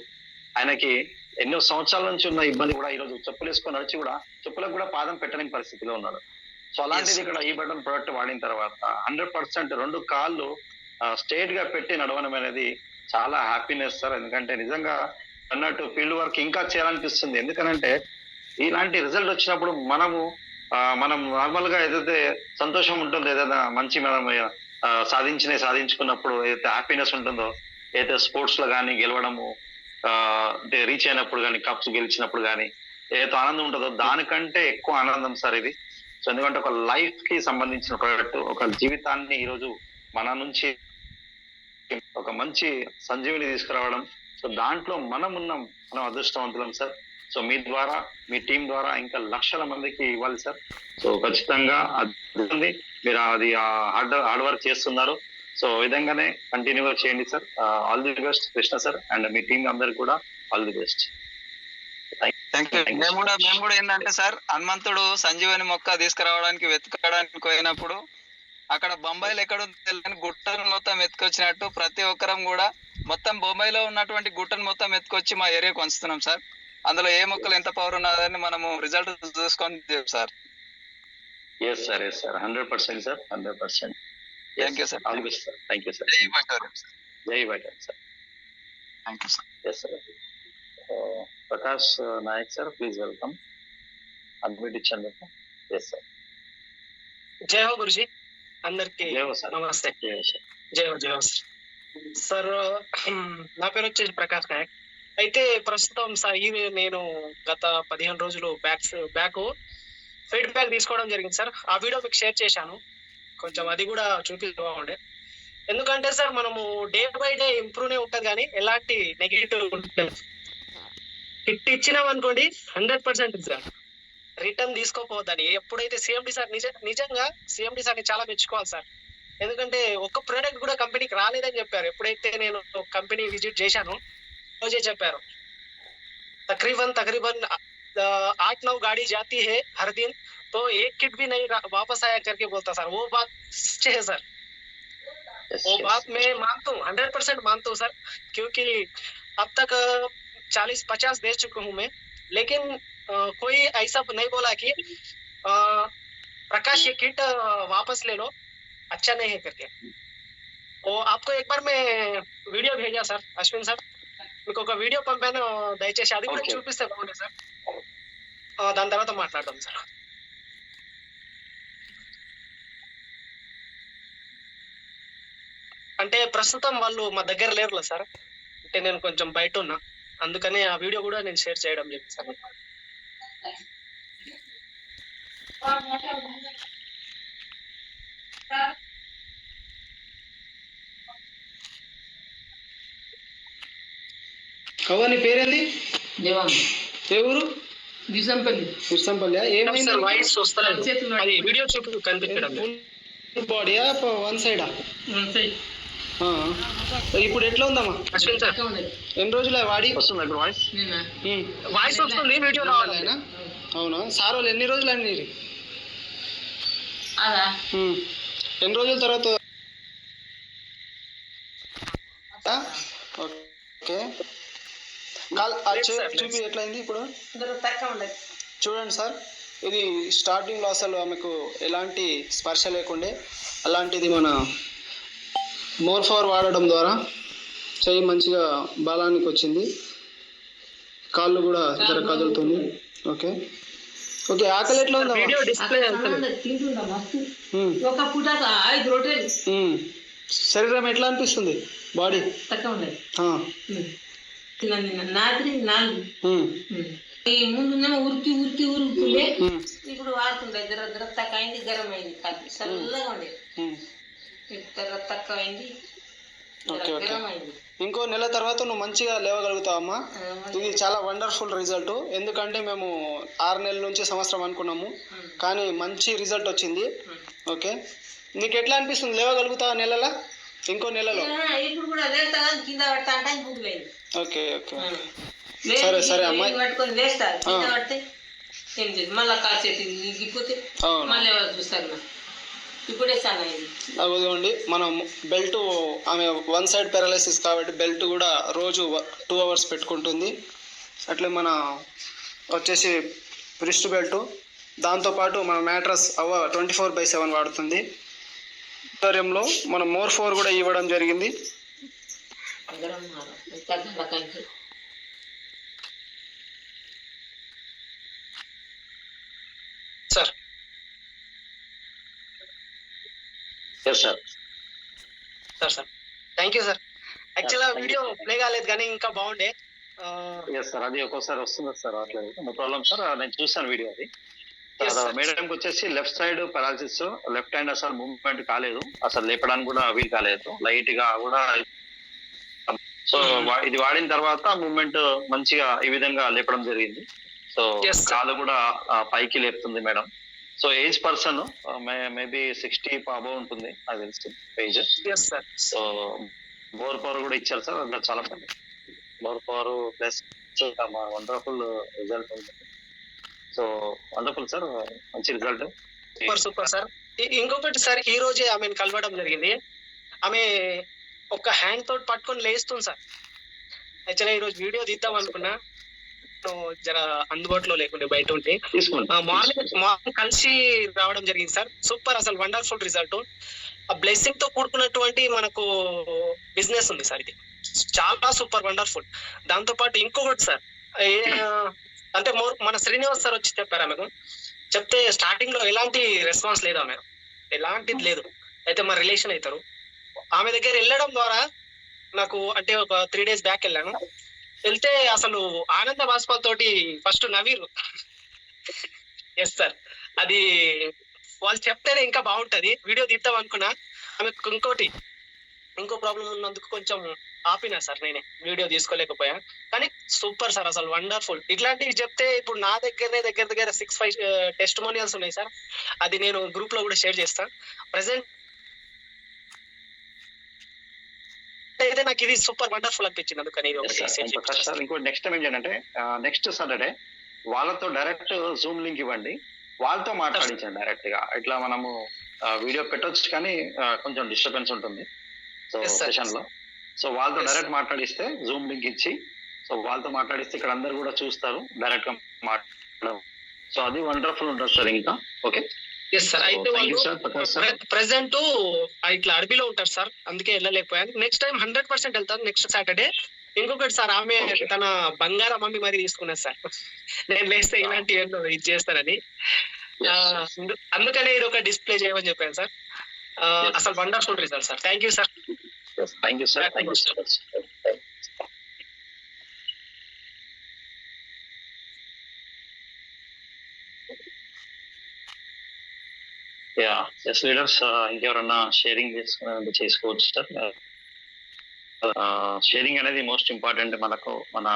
ఆయనకి ఎన్నో సంవత్సరాల నుంచి ఉన్న ఇబ్బంది కూడా ఈరోజు చెప్పులు వేసుకొని నడిచి కూడా చెప్పులకు కూడా పాదం పెట్టలేని పరిస్థితిలో ఉన్నాడు. సో అలాంటిది ఇక్కడ ఈ బటన్ ప్రోడక్ట్ వాడిన తర్వాత 100% 2 కాళ్ళు స్ట్రైట్ గా పెట్టి నడవడం అనేది చాలా హ్యాపీనెస్ సార్. ఎందుకంటే నిజంగా అన్నట్టు ఫీల్డ్ వర్క్ ఇంకా చేయాలనిపిస్తుంది. ఎందుకనంటే ఇలాంటి రిజల్ట్ వచ్చినప్పుడు మనం నార్మల్ గా ఏదైతే సంతోషం ఉంటుందో, ఏదైనా మంచి మనం సాధించుకున్నప్పుడు ఏదైతే హ్యాపీనెస్ ఉంటుందో, ఏదైతే స్పోర్ట్స్ లో కానీ గెలవడము, అంటే రీచ్ అయినప్పుడు కానీ, కప్స్ గెలిచినప్పుడు కానీ ఏదైతే ఆనందం ఉంటుందో దానికంటే ఎక్కువ ఆనందం సార్ ఇది. సో ఎందుకంటే ఒక లైఫ్ కి సంబంధించిన ప్రోడక్ట్, ఒక జీవితాన్ని ఈరోజు మన నుంచి ఒక మంచి సంజీవిని తీసుకురావడం, సో దాంట్లో మనం అదృష్టవంతులం సార్. సో మీ ద్వారా, మీ టీం ద్వారా ఇంకా లక్షల మందికి ఇవ్వాలి సార్. సో ఖచ్చితంగా అది మీరు అది హార్డ్ వర్క్ చేస్తున్నారు. సో విధంగానే కంటిన్యూగా చేయండి sir. All the best Krishna sir, and me team అందరికి కూడా ఆల్ ది బెస్ట్. మేము కూడా ఏంటంటే సార్, హనుమంతుడు సంజీవని మొక్క తీసుకురావడానికి వెతకడానికి పోయినప్పుడు అక్కడ బొంబాయిలో ఎక్కడ తెలియని గుట్టను మొత్తం ఎత్తుకొచ్చినట్టు ప్రతి ఒక్కరం కూడా మొత్తం బొంబాయిలో ఉన్నటువంటి గుట్టను మొత్తం ఎత్తుకొచ్చి మా ఏరియాకి వంచుతున్నాం సార్. అందులో ఏ మొక్కలు ఎంత పవర్ ఉన్నదని మనము రిజల్ట్ చూసుకొని sir. Yes sir, yes sir, 100% sir, 100%. Thank you sir. All the best sir. Thank you sir. జై బైటర్ సార్. జై బైటర్ sir. Thank you sir. Yes sir. Prakash Naik sir, please welcome. Admit ఇచ్చాను. Yes sir. జై హో గురుజీ, అందరికి నమస్తే. జై హో సార్. నా పేరు వచ్చేసి ప్రకాష్ నాయక్. అయితే ప్రస్తుతం నేను గత 15 రోజులు బ్యాక్ ఫీడ్బ్యాక్ తీసుకోవడం జరిగింది సార్. ఆ వీడియో మీకు షేర్ చేశాను, కొంచెం అది కూడా చూపిస్తూ ఉండే. ఎందుకంటే సార్ మనము డే బై డే ఇంప్రూవ్ ఉంటది కానీ ఎలాంటి నెగిటివ్ ఉంటుంది. కిట్ ఇచ్చినాం అనుకోండి 100% సార్ రిటర్న్ తీసుకోపోవద్దని. ఎప్పుడైతే సిఎండి సార్ నిజంగా సిఎండి సార్ని చాలా మెచ్చుకోవాలి సార్. ఎందుకంటే ఒక్క ప్రోడక్ట్ కూడా కంపెనీకి రాలేదని చెప్పారు. ఎప్పుడైతే నేను కంపెనీ విజిట్ చేశాను రోజే చెప్పారు तकरीबन 8-9 गाड़ी जाती है हर दिन, तो एक किट भी नहीं वापस आया करके बोलता सर. वो बात सच्चे है सर. वो बात मैं मानता हूँ, 100% मानता हूँ सर, क्योंकि अब तक 40-50 दे चुका हूँ मैं, लेकिन कोई ऐसा नहीं बोला कि प्रकाश ये किट वापस ले लो, अच्छा नहीं है करके. वो आपको एक बार मैं वीडियो भेजा सर अश्विन सर, మీకు ఒక వీడియో పంపాను, దయచేసి అది కూడా చూపిస్తే బాగుంటుంది సార్. దాని తర్వాత మాట్లాడదాం సార్. అంటే ప్రస్తుతం వాళ్ళు మా దగ్గర లేరు సార్, అంటే నేను కొంచెం బయట ఉన్నా, అందుకని ఆ వీడియో కూడా నేను షేర్ చేయడం జరిగింది సార్. కవ్వ నీ పేరేంది? దేవాంగ్. ఏ ఊరు? విసంపల్లి. విసంపల్లి. ఏమైంది? వాయిస్ వస్తలేదు, అది వీడియో చూపి కనిపించడం. బాడీయా వన్ సైడా? One side. ఇప్పుడు ఎట్లా ఉందమ్మా? అశ్విన్ సార్ ఎన్ని రోజులు వాడి? వస్తుంది వాయిస్? వాయిస్ వస్తుంది, వీడియో రావాలైనా. అవునా? సార్ వాళ్ళు ఎన్ని రోజులు అండి? అదా ఎన్ని రోజుల తర్వాత? ఓకే, చూపి ఎట్లయింది ఇప్పుడు చూడండి సార్. ఇది స్టార్టింగ్లో అసలు ఆమెకు ఎలాంటి స్పర్శ లేకుండే, అలాంటిది మన మోర్4 వాడడం ద్వారా చెయ్యి మంచిగా బలానికి వచ్చింది, కాళ్ళు కూడా జర కదులుతుంది. Okay okay. ఆకలి ఎట్లా ఉందా? శరీరం ఎట్లా అనిపిస్తుంది? బాడీ ముందునేమో ఉరుకుతుండే, ఇప్పుడు వాడుతుండే. తక్కువ అయింది, గరం అయింది, చల్లగా ఉండే. తక్కువ అయింది, గరం అయింది. ఇంకో నెల తర్వాత నువ్వు మంచిగా లేవగలుగుతావమ్మా. ఇది చాలా వండర్ఫుల్ రిజల్ట్. ఎందుకంటే మేము 6 నెలల నుంచి సంవత్సరం అనుకున్నాము, కానీ మంచి రిజల్ట్ వచ్చింది. ఓకే, నీకు ఎట్లా అనిపిస్తుంది? లేవగలుగుతావా నెలలో? ఇంకో నెలలో? ఇప్పుడు కూడా కింద పడతా అంటే బుగ్గులేదు. ఓకే ఓకే, సరే సరే అమ్మాయి. పట్టుకొని వేస్తా, కింద పడితే ఏం చేసి మళ్ళీ కాసేపు గిప్పితే మళ్ళీ చూస్తారు. ఇప్పుడే చాలా అయింది. అదిగోండి, మనం బెల్ట్, ఆమె వన్ సైడ్ పారాలైసిస్ కాబట్టి బెల్ట్ కూడా రోజు 2 hours పెట్టుకుంటుంది. అట్లే మన వచ్చేసి రిస్ట్ బెల్ట్, దాంతోపాటు మన మ్యాట్రస్ 24/7 వాడుతుంది. ఆధ్వర్యంలో మనం మోర్4 కూడా ఇవ్వడం జరిగింది. Sir sir sir thank you sir. యాక్చువల్గా వీడియో ప్లే కాలేదు కానీ ఇంకా బాగుండే. సార్ అది ఒక్కోసారి వస్తుంది సార్, అట్లా నో ప్రాబ్లం సార్. నేను చూసాను వీడియో. అది మేడంకి వచ్చేసి left side paralysis, left hand అసలు మూవ్మెంట్ కాలేదు, అసలు లేపడానికి కూడా వీలు కాలేదు, లైట్ గా కూడా. సో ఇది వాడిన తర్వాత మూవ్మెంట్ మంచిగా ఈ విధంగా లేపడం జరిగింది. సో కాలు కూడా పైకి లేపుతుంది madam. So age person maybe 60 above ఉంటుంది నాకు తెలిసి ఏజ్. సో మోర్4 కూడా ఇచ్చారు సార్, అందులో చాలా మంది మోర్4 ప్లస్ వండర్ఫుల్ రిజల్ట్ ఉంటుంది. సో వండర్ఫుల్ సార్, మంచి రిజల్ట్. Super sir. ఇంకొకటి సార్, ఈ రోజే ఆమెను కలవడం జరిగింది. ఆమె ఒక హ్యాండ్ తోటి పట్టుకొని లేస్తుంది సార్. యాక్చువల్గా ఈ రోజు వీడియో తీద్దాం అనుకున్నా, జర అందుబాటులో లేకుండే, బయట ఉంటే. మార్నింగ్ కలిసి రావడం జరిగింది సార్. సూపర్, అసలు వండర్ఫుల్ రిజల్ట్. ఆ బ్లెస్సింగ్ తో కూడుకున్నటువంటి మనకు బిజినెస్ ఉంది సార్. ఇది చాలా సూపర్ వండర్ఫుల్. దాంతో పాటు ఇంకొకటి సార్, అంటే మన శ్రీనివాస్ సార్ వచ్చి చెప్పారు ఆమెకు. చెప్తే స్టార్టింగ్ లో ఎలాంటి రెస్పాన్స్ లేదు, ఆమె ఎలాంటిది లేదు. అయితే మా రిలేషన్ అవుతారు. ఆమె దగ్గర వెళ్ళడం ద్వారా నాకు, అంటే ఒక 3 days బ్యాక్ వెళ్ళాను. వెళ్తే అసలు ఆనంద బాష్పాలతోటి ఫస్ట్ నవ్వీరు. ఎస్ సార్, అది వాళ్ళు చెప్తేనే ఇంకా బాగుంటది. వీడియో తీద్దాం అనుకున్నా. ఆమె ఇంకోటి ఇంకో ప్రాబ్లం ఉన్నందుకు కొంచెం ఆపినా సార్, నేనే వీడియో తీసుకోలేకపోయా. కానీ సూపర్ సార్, అసలు వండర్ఫుల్. ఇట్లాంటివి చెప్తే ఇప్పుడు నా దగ్గరనే దగ్గర 6-5 టెస్టిమోనియల్స్ ఉన్నాయి సార్. అది నేను గ్రూప్ లో కూడా షేర్ చేస్తాను. ప్రెసెంట్ అయితే నాకు ఇది సూపర్ వండర్ఫుల్ అనిపించింది, అందుకని ఇది ఒకటి share చేపిస్తాను. సార్ ఇంకోటి నెక్స్ట్ టైం ఏంటంటే నెక్స్ట్ సాటర్డే వాళ్ళతో డైరెక్ట్ జూమ్ లింక్ ఇవ్వండి, వాళ్ళతో మాట్లాడించండి డైరెక్ట్ గా. ఇట్లా మనము వీడియో పెట్టొచ్చు కానీ కొంచెం డిస్టర్బెన్స్ ఉంటుంది సో సెషన్ లో. సో వాళ్ళతో డైరెక్ట్ మాట్లాడిస్తే జూమ్ లింక్ ఇచ్చి, సో వాళ్ళతో మాట్లాడిస్తే ఇక్కడ అందరు కూడా చూస్తారు డైరెక్ట్ గా మాట్లాడడం. సో అది వండర్ఫుల్ ఉంటుంది సార్. ఇంకా ఓకే ఎస్ సార్. అయితే వాళ్ళు ప్రెసెంట్ ఇట్లా అడవిలో ఉంటారు సార్, అందుకే వెళ్ళలేకపోయాను. నెక్స్ట్ టైం 100% వెళ్తాను నెక్స్ట్ సాటర్డే. ఇంకొకటి సార్, ఆమె తన బంగారం మమ్మీ మరి తీసుకున్నది సార్, నేను లేస్తే ఇలాంటి ఇది చేస్తానని. అందుకనే ఇది ఒక డిస్ప్లే చేయమని చెప్పాను సార్. అసలు wonderful result sir. Thank you sir. Thank you sir. Thank you so much. Yeah yes leaders, ఇంకెవరన్నా షేరింగ్ చేసుకోవచ్చు సార్. షేరింగ్ అనేది మోస్ట్ ఇంపార్టెంట్ మనకు. మన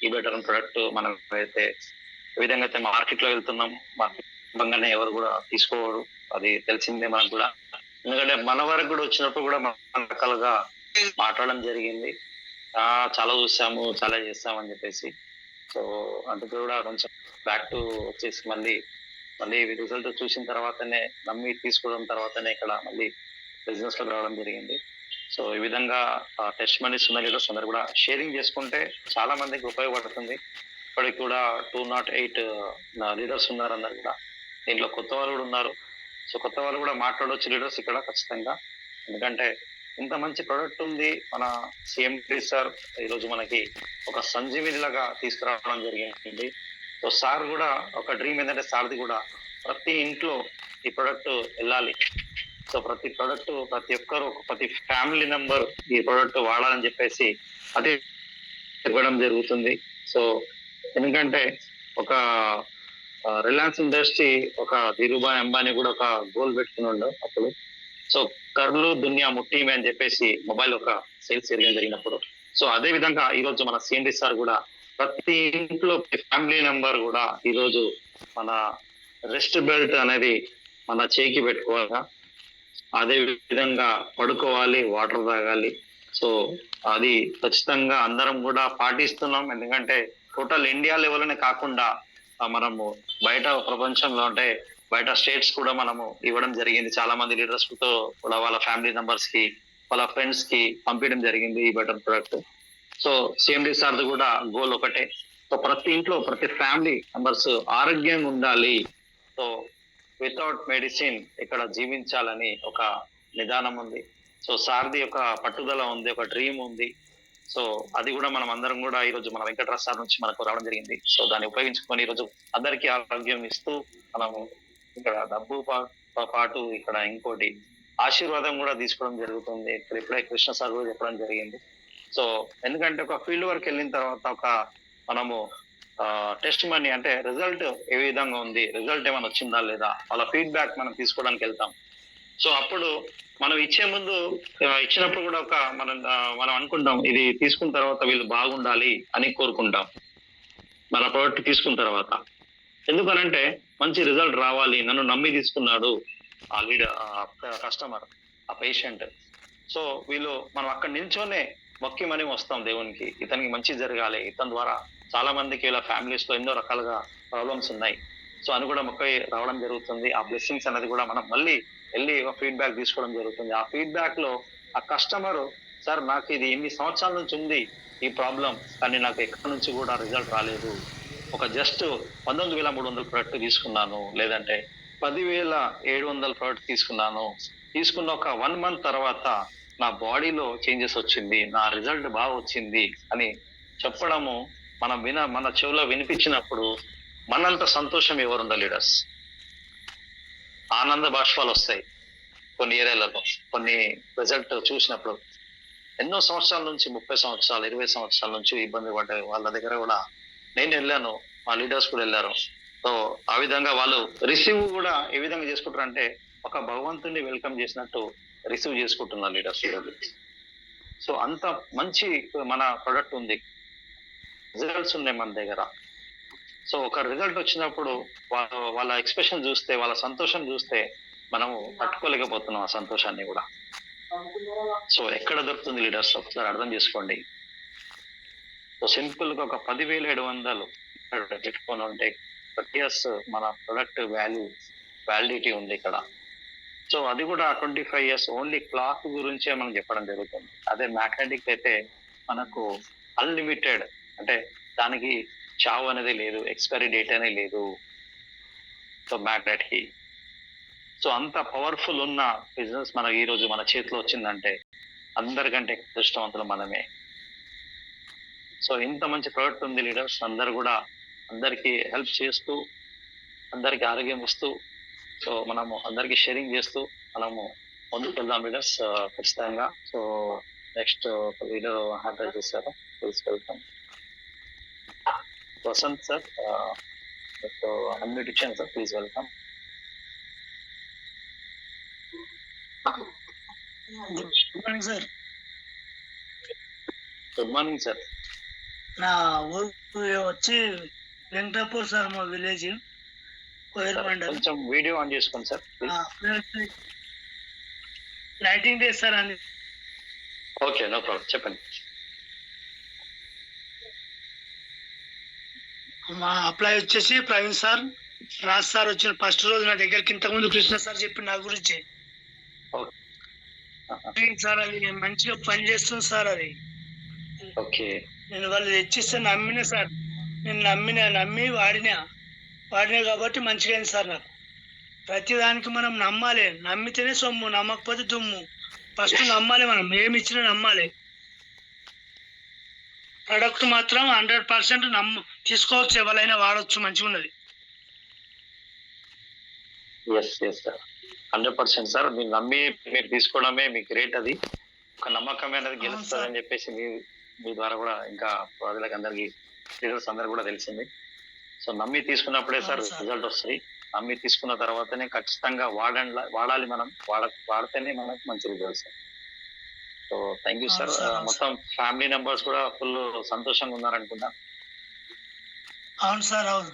ఈ బెటర్ ప్రొడక్ట్ మనం అయితే ఏ విధంగా అయితే మార్కెట్ లో వెళ్తున్నాం, మార్కెట్ ఎవరు కూడా తీసుకోవరు, అది తెలిసిందే మనకు కూడా. ఎందుకంటే మన వరకు కూడా వచ్చినప్పుడు కూడా మన రకాలుగా మాట్లాడడం జరిగింది, చాలా చూసాము, చాలా చేస్తామని చెప్పేసి. సో అందుకు కూడా కొంచెం బ్యాక్ టు వచ్చేసి మళ్ళీ రిజల్ట్ చూసిన తర్వాతనే నమ్మి తీసుకోవడం తర్వాతనే ఇక్కడ మళ్ళీ బిజినెస్ లో రావడం జరిగింది. సో ఈ విధంగా టెస్ట్ మనీస్ ఉన్న లీడర్స్ అందరు కూడా షేరింగ్ చేసుకుంటే చాలా మందికి ఉపయోగపడుతుంది. ఇప్పటికి కూడా 208 లీడర్స్ ఉన్నారు అందరు కూడా. దీంట్లో కొత్త వాళ్ళు కూడా ఉన్నారు. సో కొత్త వాళ్ళు కూడా మాట్లాడవచ్చు లీడర్స్ ఇక్కడ ఖచ్చితంగా. ఎందుకంటే ఇంత మంచి ప్రోడక్ట్ ఉంది. మన CMD సార్ ఈరోజు మనకి ఒక సంజీవిని లాగా తీసుకురావడం జరిగింది. సో సార్ కూడా ఒక డ్రీమ్ ఏంటంటే సార్ది కూడా ప్రతి ఇంట్లో ఈ ప్రోడక్ట్ వెళ్ళాలి. సో ప్రతి ప్రోడక్ట్ ప్రతి ఒక్కరు ప్రతి ఫ్యామిలీ మెంబర్ ఈ ప్రోడక్ట్ వాడాలని చెప్పేసి అది ఇవ్వడం జరుగుతుంది. సో ఎందుకంటే ఒక రిలయన్స్ ఇండస్ట్రీ ఒక ధీరుభాయ్ అంబానీ కూడా ఒక గోల్ పెట్టుకున్నాడు అప్పుడు. సో కర్లు దునియా ముట్టిమే అని చెప్పేసి మొబైల్ ఒక సేల్స్ జరిగినప్పుడు. సో అదే విధంగా ఈ రోజు మన CMD సార్ కూడా ప్రతి ఇంట్లో ఫ్యామిలీ మెంబర్ కూడా ఈరోజు మన రెస్ట్ బెల్ట్ అనేది మన చేయికి పెట్టుకోవాలా, అదే విధంగా పడుకోవాలి, వాటర్ తాగాలి. సో అది ఖచ్చితంగా అందరం కూడా పాటిస్తున్నాం. ఎందుకంటే టోటల్ ఇండియా లెవెల్లోనే కాకుండా మనము బయట ప్రపంచంలో అంటే బయట స్టేట్స్ కూడా మనము ఇవ్వడం జరిగింది. చాలా మంది లీడర్స్ తో కూడా వాళ్ళ ఫ్యామిలీ మెంబర్స్ కి వాళ్ళ ఫ్రెండ్స్ కి పంపించడం జరిగింది ఈ బెటర్ ప్రొడక్ట్. సో CMD సార్ది కూడా గోల్ ఒకటే. సో ప్రతి ఇంట్లో ప్రతి ఫ్యామిలీ మెంబర్స్ ఆరోగ్యంగా ఉండాలి. సో వితౌట్ మెడిసిన్ ఇక్కడ జీవించాలని ఒక నిదానం ఉంది. సో సార్ది ఒక పట్టుదల ఉంది, ఒక డ్రీమ్ ఉంది. సో అది కూడా మనం అందరం కూడా ఈరోజు మన వెంకటరాజ్ సార్ నుంచి మనకు రావడం జరిగింది. సో దాన్ని ఉపయోగించుకొని ఈరోజు అందరికీ ఆరోగ్యం ఇస్తూ మనము ఇక్కడ డబ్బు పాటు ఇక్కడ ఇంకోటి ఆశీర్వాదం కూడా తీసుకోవడం జరుగుతుంది. ఇప్పుడే కృష్ణ సార్ కూడా చెప్పడం జరిగింది. సో ఎందుకంటే ఒక ఫీల్డ్ వర్క్ వెళ్ళిన తర్వాత ఒక మనము టెస్ట్ మనీ అంటే రిజల్ట్ ఏ విధంగా ఉంది, రిజల్ట్ ఏమైనా వచ్చిందా లేదా, వాళ్ళ ఫీడ్బ్యాక్ మనం తీసుకోవడానికి వెళ్తాం. సో అప్పుడు మనం ఇచ్చే ముందు ఇచ్చినప్పుడు కూడా ఒక మనం అనుకుంటాం ఇది తీసుకున్న తర్వాత వీళ్ళు బాగుండాలి అని కోరుకుంటాం మన ప్రోడక్ట్ తీసుకున్న తర్వాత. ఎందుకనంటే మంచి రిజల్ట్ రావాలి, నన్ను నమ్మి తీసుకున్నాడు ఆ లీడర్, కస్టమర్, ఆ పేషెంట్. సో వీళ్ళు మనం అక్కడ నిల్చోనే మొక్కిమని వస్తాం దేవునికి, ఇతనికి మంచి జరగాలి, ఇతని ద్వారా చాలా మందికి ఇలా ఫ్యామిలీస్ లో ఎన్నో రకాలుగా ప్రాబ్లమ్స్ ఉన్నాయి. సో అని కూడా మొక్క రావడం జరుగుతుంది. ఆ బ్లెస్సింగ్స్ అనేది కూడా మనం మళ్ళీ వెళ్ళి ఫీడ్బ్యాక్ తీసుకోవడం జరుగుతుంది. ఆ ఫీడ్బ్యాక్ లో ఆ కస్టమర్ సార్ నాకు ఇది ఇన్ని సంవత్సరాల నుంచి ఉంది ఈ ప్రాబ్లం, కానీ నాకు ఎక్కడి నుంచి కూడా రిజల్ట్ రాలేదు. ఒక జస్ట్ 19,300 ప్రోడక్ట్ తీసుకున్నాను, లేదంటే 10,700 ప్రోడక్ట్ తీసుకున్న ఒక 1 month తర్వాత నా బాడీలో చేంజెస్ వచ్చింది, నా రిజల్ట్ బాగా వచ్చింది అని చెప్పడము మన చెవిలో వినిపించినప్పుడు మనంత సంతోషం ఎవరుందా లీడర్స్? ఆనంద బాష్పాలు వస్తాయి కొన్ని ఏరియాలలో. కొన్ని రిజల్ట్ చూసినప్పుడు ఎన్నో సంవత్సరాల నుంచి 30 సంవత్సరాలు 20 సంవత్సరాల నుంచి ఇబ్బంది పడ్డ వాళ్ళ దగ్గర కూడా నేను వెళ్ళాను, మా లీడర్స్ కూడా వెళ్ళారు. సో ఆ విధంగా వాళ్ళు రిసీవ్ కూడా ఏ విధంగా చేసుకుంటారు అంటే ఒక భగవంతుని వెల్కమ్ చేసినట్టు రిసీవ్ చేసుకుంటున్నారు లీడర్స్. సో అంత మంచి మన ప్రొడక్ట్ ఉంది, రిజల్ట్స్ ఉన్నాయి మన దగ్గర. సో ఒక రిజల్ట్ వచ్చినప్పుడు వాళ్ళ ఎక్స్ప్రెషన్ చూస్తే, వాళ్ళ సంతోషం చూస్తే మనము తట్టుకోలేకపోతున్నాం ఆ సంతోషాన్ని కూడా. సో ఎక్కడ దొరుకుతుంది లీడర్స్, ఒకసారి అర్థం చేసుకోండి. సో సింపుల్ గా ఒక 10,700 పెట్టుకొని ఉంటే 30 years మన ప్రొడక్ట్ వ్యాలిడిటీ ఉంది ఇక్కడ. సో అది కూడా 25 years ఓన్లీ క్లాత్ గురించే మనం చెప్పడం జరుగుతుంది. అదే మ్యాగ్నెటిక్ అయితే మనకు అన్లిమిటెడ్, అంటే దానికి చావు అనేది లేదు, ఎక్స్పైరీ డేట్ అనేది లేదు. సో మ్యాగ్నెట్ కి సో అంత పవర్ఫుల్ ఉన్న బిజినెస్ మనకి ఈ రోజు మన చేతిలో వచ్చిందంటే అందరికంటే అదృష్టవంతులు మనమే. సో ఇంత మంచి ప్రోడక్ట్ ఉంది లీడర్స్, అందరు కూడా అందరికి హెల్ప్ చేస్తూ, అందరికి ఆరోగ్యం ఇస్తూ, సో మనము అందరికి షేరింగ్ చేస్తూ మనము ముందుకు వెళ్దాం లీడర్స్ ఖచ్చితంగా. సో నెక్స్ట్ లీడర్ హ్యాండిల్ చేశారు, welcome Vasant sir. So unmute ఇచ్చాను sir, please welcome. Good morning sir. Good morning sir. నా ఊరు వచ్చి వెంకటాపూర్ సార్, మా విలేజ్ కొంచెం వీడియో ఆన్ చేసుకోండి సార్. 19 days సార్ అని. ఓకే, నో ప్రాబ్లం, చెప్పండి. మా అప్లై వచ్చేసి ప్రవీణ్ సార్, రాజ్ సార్ వచ్చిన ఫస్ట్ రోజు నా దగ్గరికి. ఇంతకుముందు కృష్ణ సార్ చెప్పి నా గురించి సార్, అది మంచిగా పని చేస్తుంది సార్. అది ఓకే, నేను వాళ్ళు తెచ్చిస్తే నమ్మిన సార్, నేను నమ్మి వాడినా కాబట్టి మంచిగా అయింది సార్. నాకు ప్రతిదానికి మనం నమ్మాలి, నమ్మితేనే సొమ్ము, నమ్మకపోతే దుమ్ము. ఫస్ట్ నమ్మాలి, మనం ఏమి ఇచ్చినా నమ్మాలి. ప్రొడక్ట్ మాత్రం 100% తీసుకోవచ్చు, ఎవరైనా వాడవచ్చు, మంచిగా ఉన్నది. Yes sir, 100% sir. మీరు నమ్మి మీరు తీసుకోవడమే మీకు గ్రేట్. అది ఒక నమ్మకమే అనేది గెలుస్తుందని చెప్పేసి మీ ద్వారా కూడా ఇంకా ప్రజలకు అందరికి, లీడర్స్ అందరికి కూడా తెలిసింది. సో నమ్మి తీసుకున్నప్పుడే సార్ రిజల్ట్ వస్తుంది. నమ్మి తీసుకున్న తర్వాతనే ఖచ్చితంగా వాడాలి మనం, వాడితేనే మనకు మంచి results. So thank you sir. మొత్తం ఫ్యామిలీ మెంబర్స్ కూడా ఫుల్ సంతోషంగా ఉన్నారనుకుంటా. అవును సార్, అవును.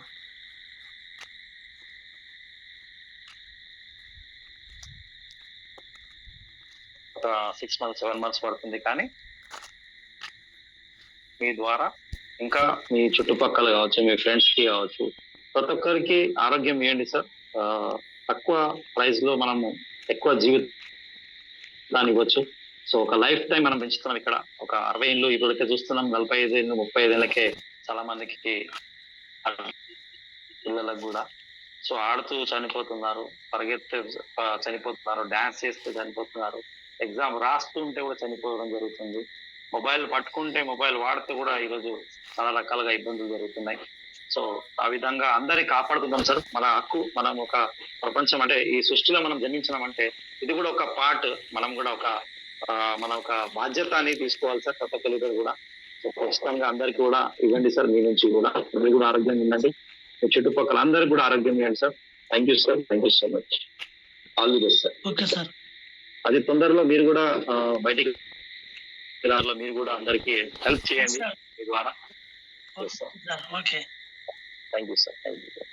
ఒక 6 months 7 months పడుతుంది, కానీ మీ ద్వారా ఇంకా మీ చుట్టుపక్కల కావచ్చు, మీ ఫ్రెండ్స్ కి కావచ్చు, ప్రతి ఒక్కరికి ఆరోగ్యం ఇవ్వండి సార్. తక్కువ ప్రైస్ లో మనము ఎక్కువ జీవితాన్ని ఇవ్వచ్చు. సో ఒక లైఫ్ టైం మనం పెంచుతున్నాం ఇక్కడ. ఒక 60 ఏళ్ళు ఇప్పుడైతే చూస్తున్నాం, 45 ఏళ్ళు 35 ఏళ్ళకే చాలా మందికి పిల్లలకు కూడా. సో ఆడుతూ చనిపోతున్నారు, పరిగెత్తు చనిపోతున్నారు, డాన్స్ చేస్తూ చనిపోతున్నారు, ఎగ్జామ్ రాస్తుంటే కూడా చనిపోవడం జరుగుతుంది, మొబైల్ పట్టుకుంటే, మొబైల్ వాడితే కూడా ఈరోజు చాలా రకాలుగా ఇబ్బందులు జరుగుతున్నాయి. సో ఆ విధంగా అందరినీ కాపాడుకుందాం సార్. మన హక్కు, మనం ఒక ప్రపంచం అంటే ఈ సృష్టిలో మనం జన్మించినామంటే ఇది కూడా ఒక పార్ట్. మనం కూడా మన ఒక బాధ్యత అనేది తీసుకోవాలి సార్, ప్రతి ఒక్కరు కూడా. సో ఖచ్చితంగా అందరికీ కూడా ఇవ్వండి సార్. మీ నుంచి కూడా మీరు కూడా ఆరోగ్యంగా ఉండండి, మీ చుట్టుపక్కల అందరికి కూడా ఆరోగ్యం ఇవ్వండి sir. Thank you sir, thank you so much. All the best sir. Okay sir. అది తొందరలో మీరు కూడా బయటికి మీరు కూడా అందరికి హెల్ప్ చేయండి మీ ద్వారా. Okay, thank you sir, thank you sir.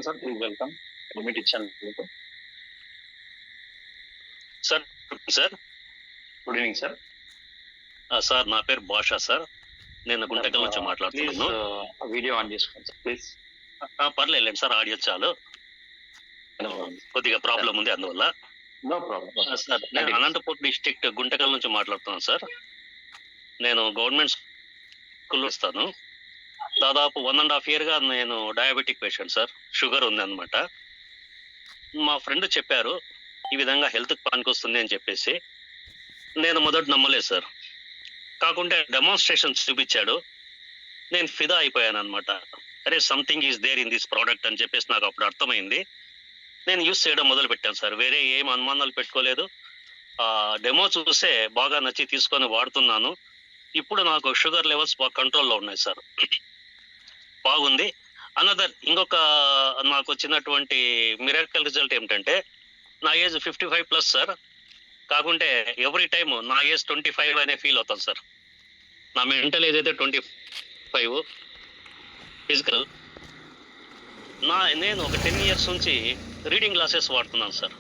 Sir please welcome. Limit ఇచ్చాను మీకు sir. Sir good evening sir. Sir నా పేరు భాషా సార్, నేను గుంటకల్ నుంచి మాట్లాడుతున్నాను. వీడియో ఆన్ చేసుకోండి సార్ ప్లీజ్. పర్లేదు సార్, ఆడియో చాలు, కొద్దిగా ప్రాబ్లం ఉంది అందువల్ల. No problem sir. నేను అనంతపూర్ డిస్ట్రిక్ట్ గుంటకల్ నుంచి మాట్లాడుతున్నాను సార్. నేను గవర్నమెంట్ స్కూల్లో ఇస్తాను. దాదాపు 1.5 year గా నేను డయాబెటిక్ పేషెంట్ సార్, షుగర్ ఉంది అనమాట. మా ఫ్రెండ్ చెప్పారు ఈ విధంగా హెల్త్ పనికొస్తుంది అని చెప్పేసి. నేను మొదట నమ్మలేదు సార్, కాకుంటే డెమాన్స్ట్రేషన్ చూపించాడు, నేను ఫిదా అయిపోయాను అనమాట. అరే something is there in this product అని చెప్పేసి నాకు అప్పుడు అర్థమైంది. నేను యూస్ చేయడం మొదలు పెట్టాను సార్, వేరే ఏం అనుమానాలు పెట్టుకోలేదు. డెమో చూసే బాగా నచ్చి తీసుకొని వాడుతున్నాను. ఇప్పుడు నాకు షుగర్ లెవెల్స్ బాగా కంట్రోల్లో ఉన్నాయి సార్, బాగుంది. అనదర్ ఇంకొక నాకు వచ్చినటువంటి మిరాకల్ రిజల్ట్ ఏమిటంటే నా ఏజ్ 55+ సార్. కాకుంటే ఎవ్రీ టైమ్ నా ఏజ్ 25 అనే ఫీల్ అవుతాను సార్. నా మెంటల్ ఏజ్ అయితే 25, ఫిజికల్. నేను ఒక 10 years నుంచి రీడింగ్ గ్లాసెస్ వాడుతున్నాను సార్.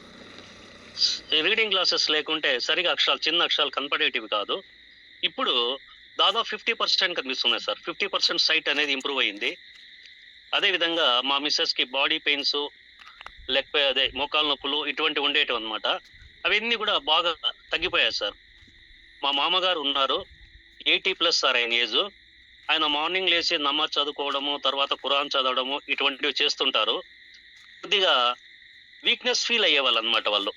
రీడింగ్ గ్లాసెస్ లేకుంటే సరిగా చిన్న అక్షరాలు కనపడేటివి కాదు. ఇప్పుడు దాదాపు 50% కనిపిస్తున్నాయి సార్. 50% సైట్ అనేది ఇంప్రూవ్ అయ్యింది. అదేవిధంగా మా మిస్సెస్కి బాడీ పెయిన్స్, లేకపోతే అదే మోకాలు నొప్పులు ఇటువంటి ఉండేటివి అనమాట. అవన్నీ కూడా బాగా తగ్గిపోయాయి సార్. మా మామగారు ఉన్నారు, 80+ సార్ ఆయన ఏజ్. ఆయన మార్నింగ్ లేచి నమాజ్ చదువుకోవడము, తర్వాత ఖురాన్ చదవడము ఇటువంటివి చేస్తుంటారు. కొద్దిగా వీక్నెస్ ఫీల్ అయ్యేవాళ్ళు అనమాట వాళ్ళు,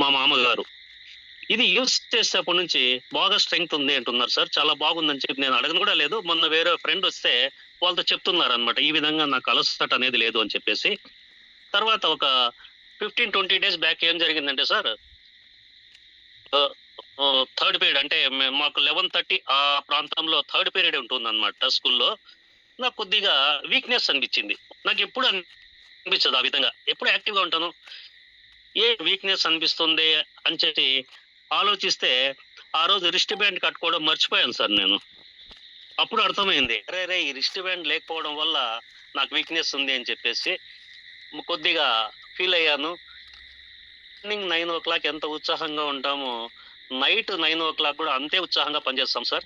మా మామగారు. ఇది యూస్ చేసేప్పటి నుంచి బాగా స్ట్రెంగ్త్ ఉంది అంటున్నారు సార్. చాలా బాగుందని చెప్పి నేను అడగను కూడా లేదు. మొన్న వేరే ఫ్రెండ్ వస్తే వాళ్ళతో చెప్తున్నారు అనమాట, ఈ విధంగా నాకు అలసట అనేది లేదు అని చెప్పేసి. తర్వాత ఒక 15-20 days బ్యాక్ ఏం జరిగిందంటే సార్, థర్డ్ పీరియడ్ అంటే మాకు 11:30 ఆ ప్రాంతంలో థర్డ్ పీరియడ్ ఉంటుంది అనమాట స్కూల్లో. నాకు కొద్దిగా వీక్నెస్ అనిపించింది. నాకు ఎప్పుడు అనిపించదు ఆ విధంగా, ఎప్పుడు యాక్టివ్గా ఉంటాను. ఏ వీక్నెస్ అనిపిస్తుంది అని చెప్పి ఆలోచిస్తే ఆ రోజు రిస్ట్ బ్యాండ్ కట్టుకోవడం మర్చిపోయాను సార్ నేను. అప్పుడు అర్థమైంది, అరే ఈ రిస్ట్ బ్యాండ్ లేకపోవడం వల్ల నాకు వీక్నెస్ ఉంది అని చెప్పేసి కొద్దిగా ఫీల్ అయ్యాను. మార్నింగ్ 9 o'clock ఎంత ఉత్సాహంగా ఉంటామో నైట్ 9 o'clock కూడా అంతే ఉత్సాహంగా పనిచేస్తాం సార్.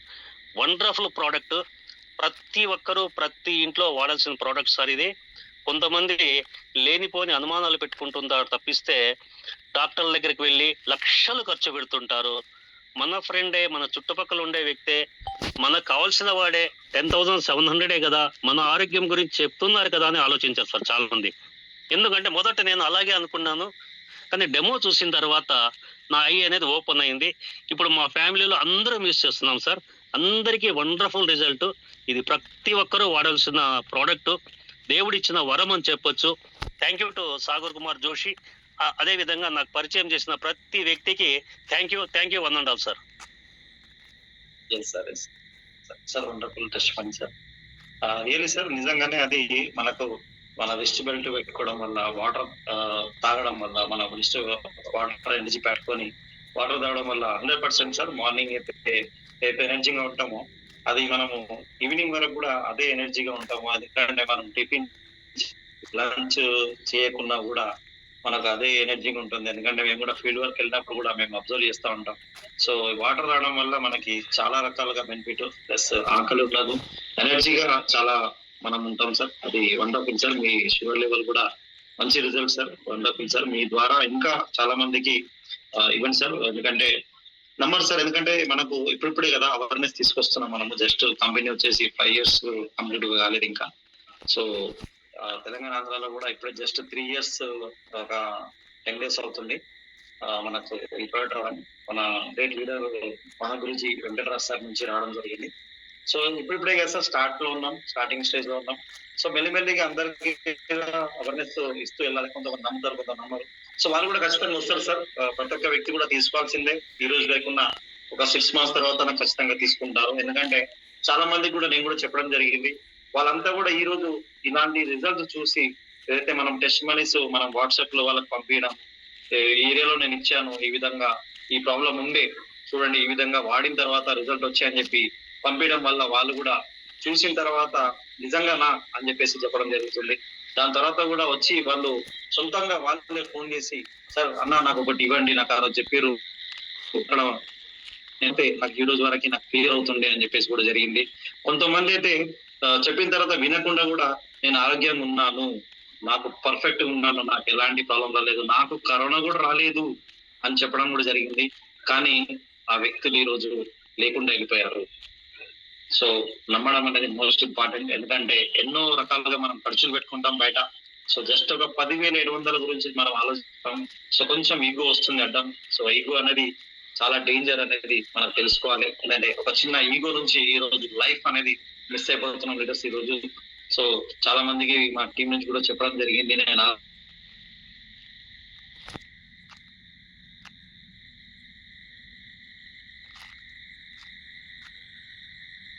Wonderful product. ప్రతి ఒక్కరూ ప్రతి ఇంట్లో వాడాల్సిన ప్రోడక్ట్ సార్ ఇది. కొంతమంది లేనిపోని అనుమానాలు పెట్టుకుంటుంటారు తప్పిస్తే డాక్టర్ల దగ్గరికి వెళ్ళి లక్షలు ఖర్చు పెడుతుంటారు. మన ఫ్రెండే, మన చుట్టుపక్కల ఉండే వ్యక్తే, మనకు కావాల్సిన వాడే 10,700 కదా, మన ఆరోగ్యం గురించి చెప్తున్నారు కదా అని ఆలోచించారు సార్ చాలా మంది. ఎందుకంటే మొదట నేను అలాగే అనుకున్నాను, కానీ డెమో చూసిన తర్వాత నా ఐ అనేది ఓపెన్ అయింది. ఇప్పుడు మా ఫ్యామిలీలో అందరం యూజ్ చేస్తున్నాం సార్. అందరికీ వండర్ఫుల్ రిజల్ట్. ఇది ప్రతి ఒక్కరూ వాడాల్సిన ప్రోడక్ట్, దేవుడిచ్చిన వరం అని చెప్పొచ్చు. Thank you to Sagar Kumar Joshi. అదే విధంగా నాకు పరిచయం చేసిన ప్రతి వ్యక్తికి thank you 1.5 sir. Sir wonderful test పని సార్. రియలీ సార్, నిజంగానే అది మనకు మన రిస్ట్ బెల్ట్ పెట్టుకోవడం వల్ల, వాటర్ తాగడం వల్ల, మన రిస్ట్ వాటర్ ఎనర్జీ పెట్టుకొని వాటర్ తాగడం వల్ల 100% సార్ మార్నింగ్ అయితే ఎనర్జీగా ఉంటామో అది మనము ఈవినింగ్ వరకు కూడా అదే ఎనర్జీగా ఉంటాము. అది ఎందుకంటే మనం టిఫిన్ లంచ్ చేయకుండా కూడా మనకు అదే ఎనర్జీగా ఉంటుంది. ఎందుకంటే మేము కూడా ఫీల్డ్ వర్క్ వెళ్ళినప్పుడు కూడా మేము అబ్జర్వ్ చేస్తూ ఉంటాం. సో వాటర్ తాగడం వల్ల మనకి చాలా రకాలుగా బెనిఫిట్, ప్లస్ ఆకలి ఉండదు, ఎనర్జీగా చాలా మనం ఉంటాం సార్. అది వండర్ఫుల్ సార్. మీ షుగర్ లెవెల్ కూడా మంచి రిజల్ట్ సార్. Wonderful sir. మీ ద్వారా ఇంకా చాలా మందికి ఇవ్వండి సార్. ఎందుకంటే నమ్మరు సార్, ఎందుకంటే మనకు ఇప్పుడిప్పుడే కదా అవేర్నెస్ తీసుకొస్తున్నాం. మనము జస్ట్ కంపెనీ వచ్చేసి 5 years కంప్లీట్ కాలేదు ఇంకా. సో తెలంగాణ ఆంధ్రాలో కూడా ఇప్పుడే జస్ట్ 3 years ఒక 10 days అవుతుంది మనకు ఈ ప్రోడక్ట్ రావడం. మన గ్రేట్ లీడర్ మన గురించి వెంకటరాజ్ సార్ నుంచి రావడం జరిగింది. సో ఇప్పుడిప్పుడే కదా సార్ స్టార్టింగ్ స్టేజ్ లో ఉన్నాం. సో మెల్లిమెల్లిగా అందరికి అవేర్నెస్ ఇస్తూ వెళ్ళాలి. కొంతమంది నమ్ముతారు, కొంత నమ్మరు. సో వాళ్ళు కూడా ఖచ్చితంగా వస్తారు సార్. ప్రతి ఒక్క వ్యక్తి కూడా తీసుకోవాల్సిందే. ఈ రోజు లేకున్నా ఒక 6 months తర్వాత నాకు ఖచ్చితంగా తీసుకుంటారు. ఎందుకంటే చాలా మందికి కూడా నేను కూడా చెప్పడం జరిగింది. వాళ్ళంతా కూడా ఈ రోజు ఇలాంటి రిజల్ట్స్ చూసి ఏదైతే మనం టెస్ట్ మనీస్ మనం వాట్సాప్ లో వాళ్ళకి పంపించడం, ఈ ఏరియాలో నేను ఇచ్చాను, ఈ విధంగా ఈ ప్రాబ్లం ఉండే చూడండి, ఈ విధంగా వాడిన తర్వాత రిజల్ట్ వచ్చాయని చెప్పి పంపించడం వల్ల వాళ్ళు కూడా చూసిన తర్వాత నిజంగానా అని చెప్పేసి చెప్పడం జరుగుతుంది. దాని తర్వాత కూడా వచ్చి వాళ్ళు సొంతంగా వాళ్ళే ఫోన్ చేసి, సార్ అన్న నాకు ఒకటి ఇవ్వండి, నాకు ఆ రోజు చెప్పారు అయితే నాకు ఈ రోజు వరకు నాకు క్లియర్ అవుతుండే అని చెప్పేసి కూడా జరిగింది. కొంతమంది అయితే చెప్పిన తర్వాత వినకుండా కూడా నేను ఆరోగ్యంగా ఉన్నాను, నాకు పర్ఫెక్ట్ ఉన్నాను, నాకు ఎలాంటి ప్రాబ్లం రాలేదు, నాకు కరోనా కూడా రాలేదు అని చెప్పడం కూడా జరిగింది. కానీ ఆ వ్యక్తులు ఈ రోజు లేకుండా వెళ్ళిపోయారు. సో నమ్మడం అనేది మోస్ట్ ఇంపార్టెంట్. ఎందుకంటే ఎన్నో రకాలుగా మనం ఖర్చులు పెట్టుకుంటాం బయట. సో జస్ట్ ఒక 10,700 గురించి మనం ఆలోచిస్తాం. సో కొంచెం ఈగో వస్తుంది అడ్డం. సో ఈగో అనేది చాలా డేంజర్ అనేది మనం తెలుసుకోవాలి. ఎందుకంటే ఒక చిన్న ఈగో నుంచి ఈ రోజు లైఫ్ అనేది మిస్ అయిపోతున్నాం లీడర్స్ ఈ రోజు. సో చాలా మందికి మా టీం నుంచి కూడా చెప్పడం జరిగింది. నేను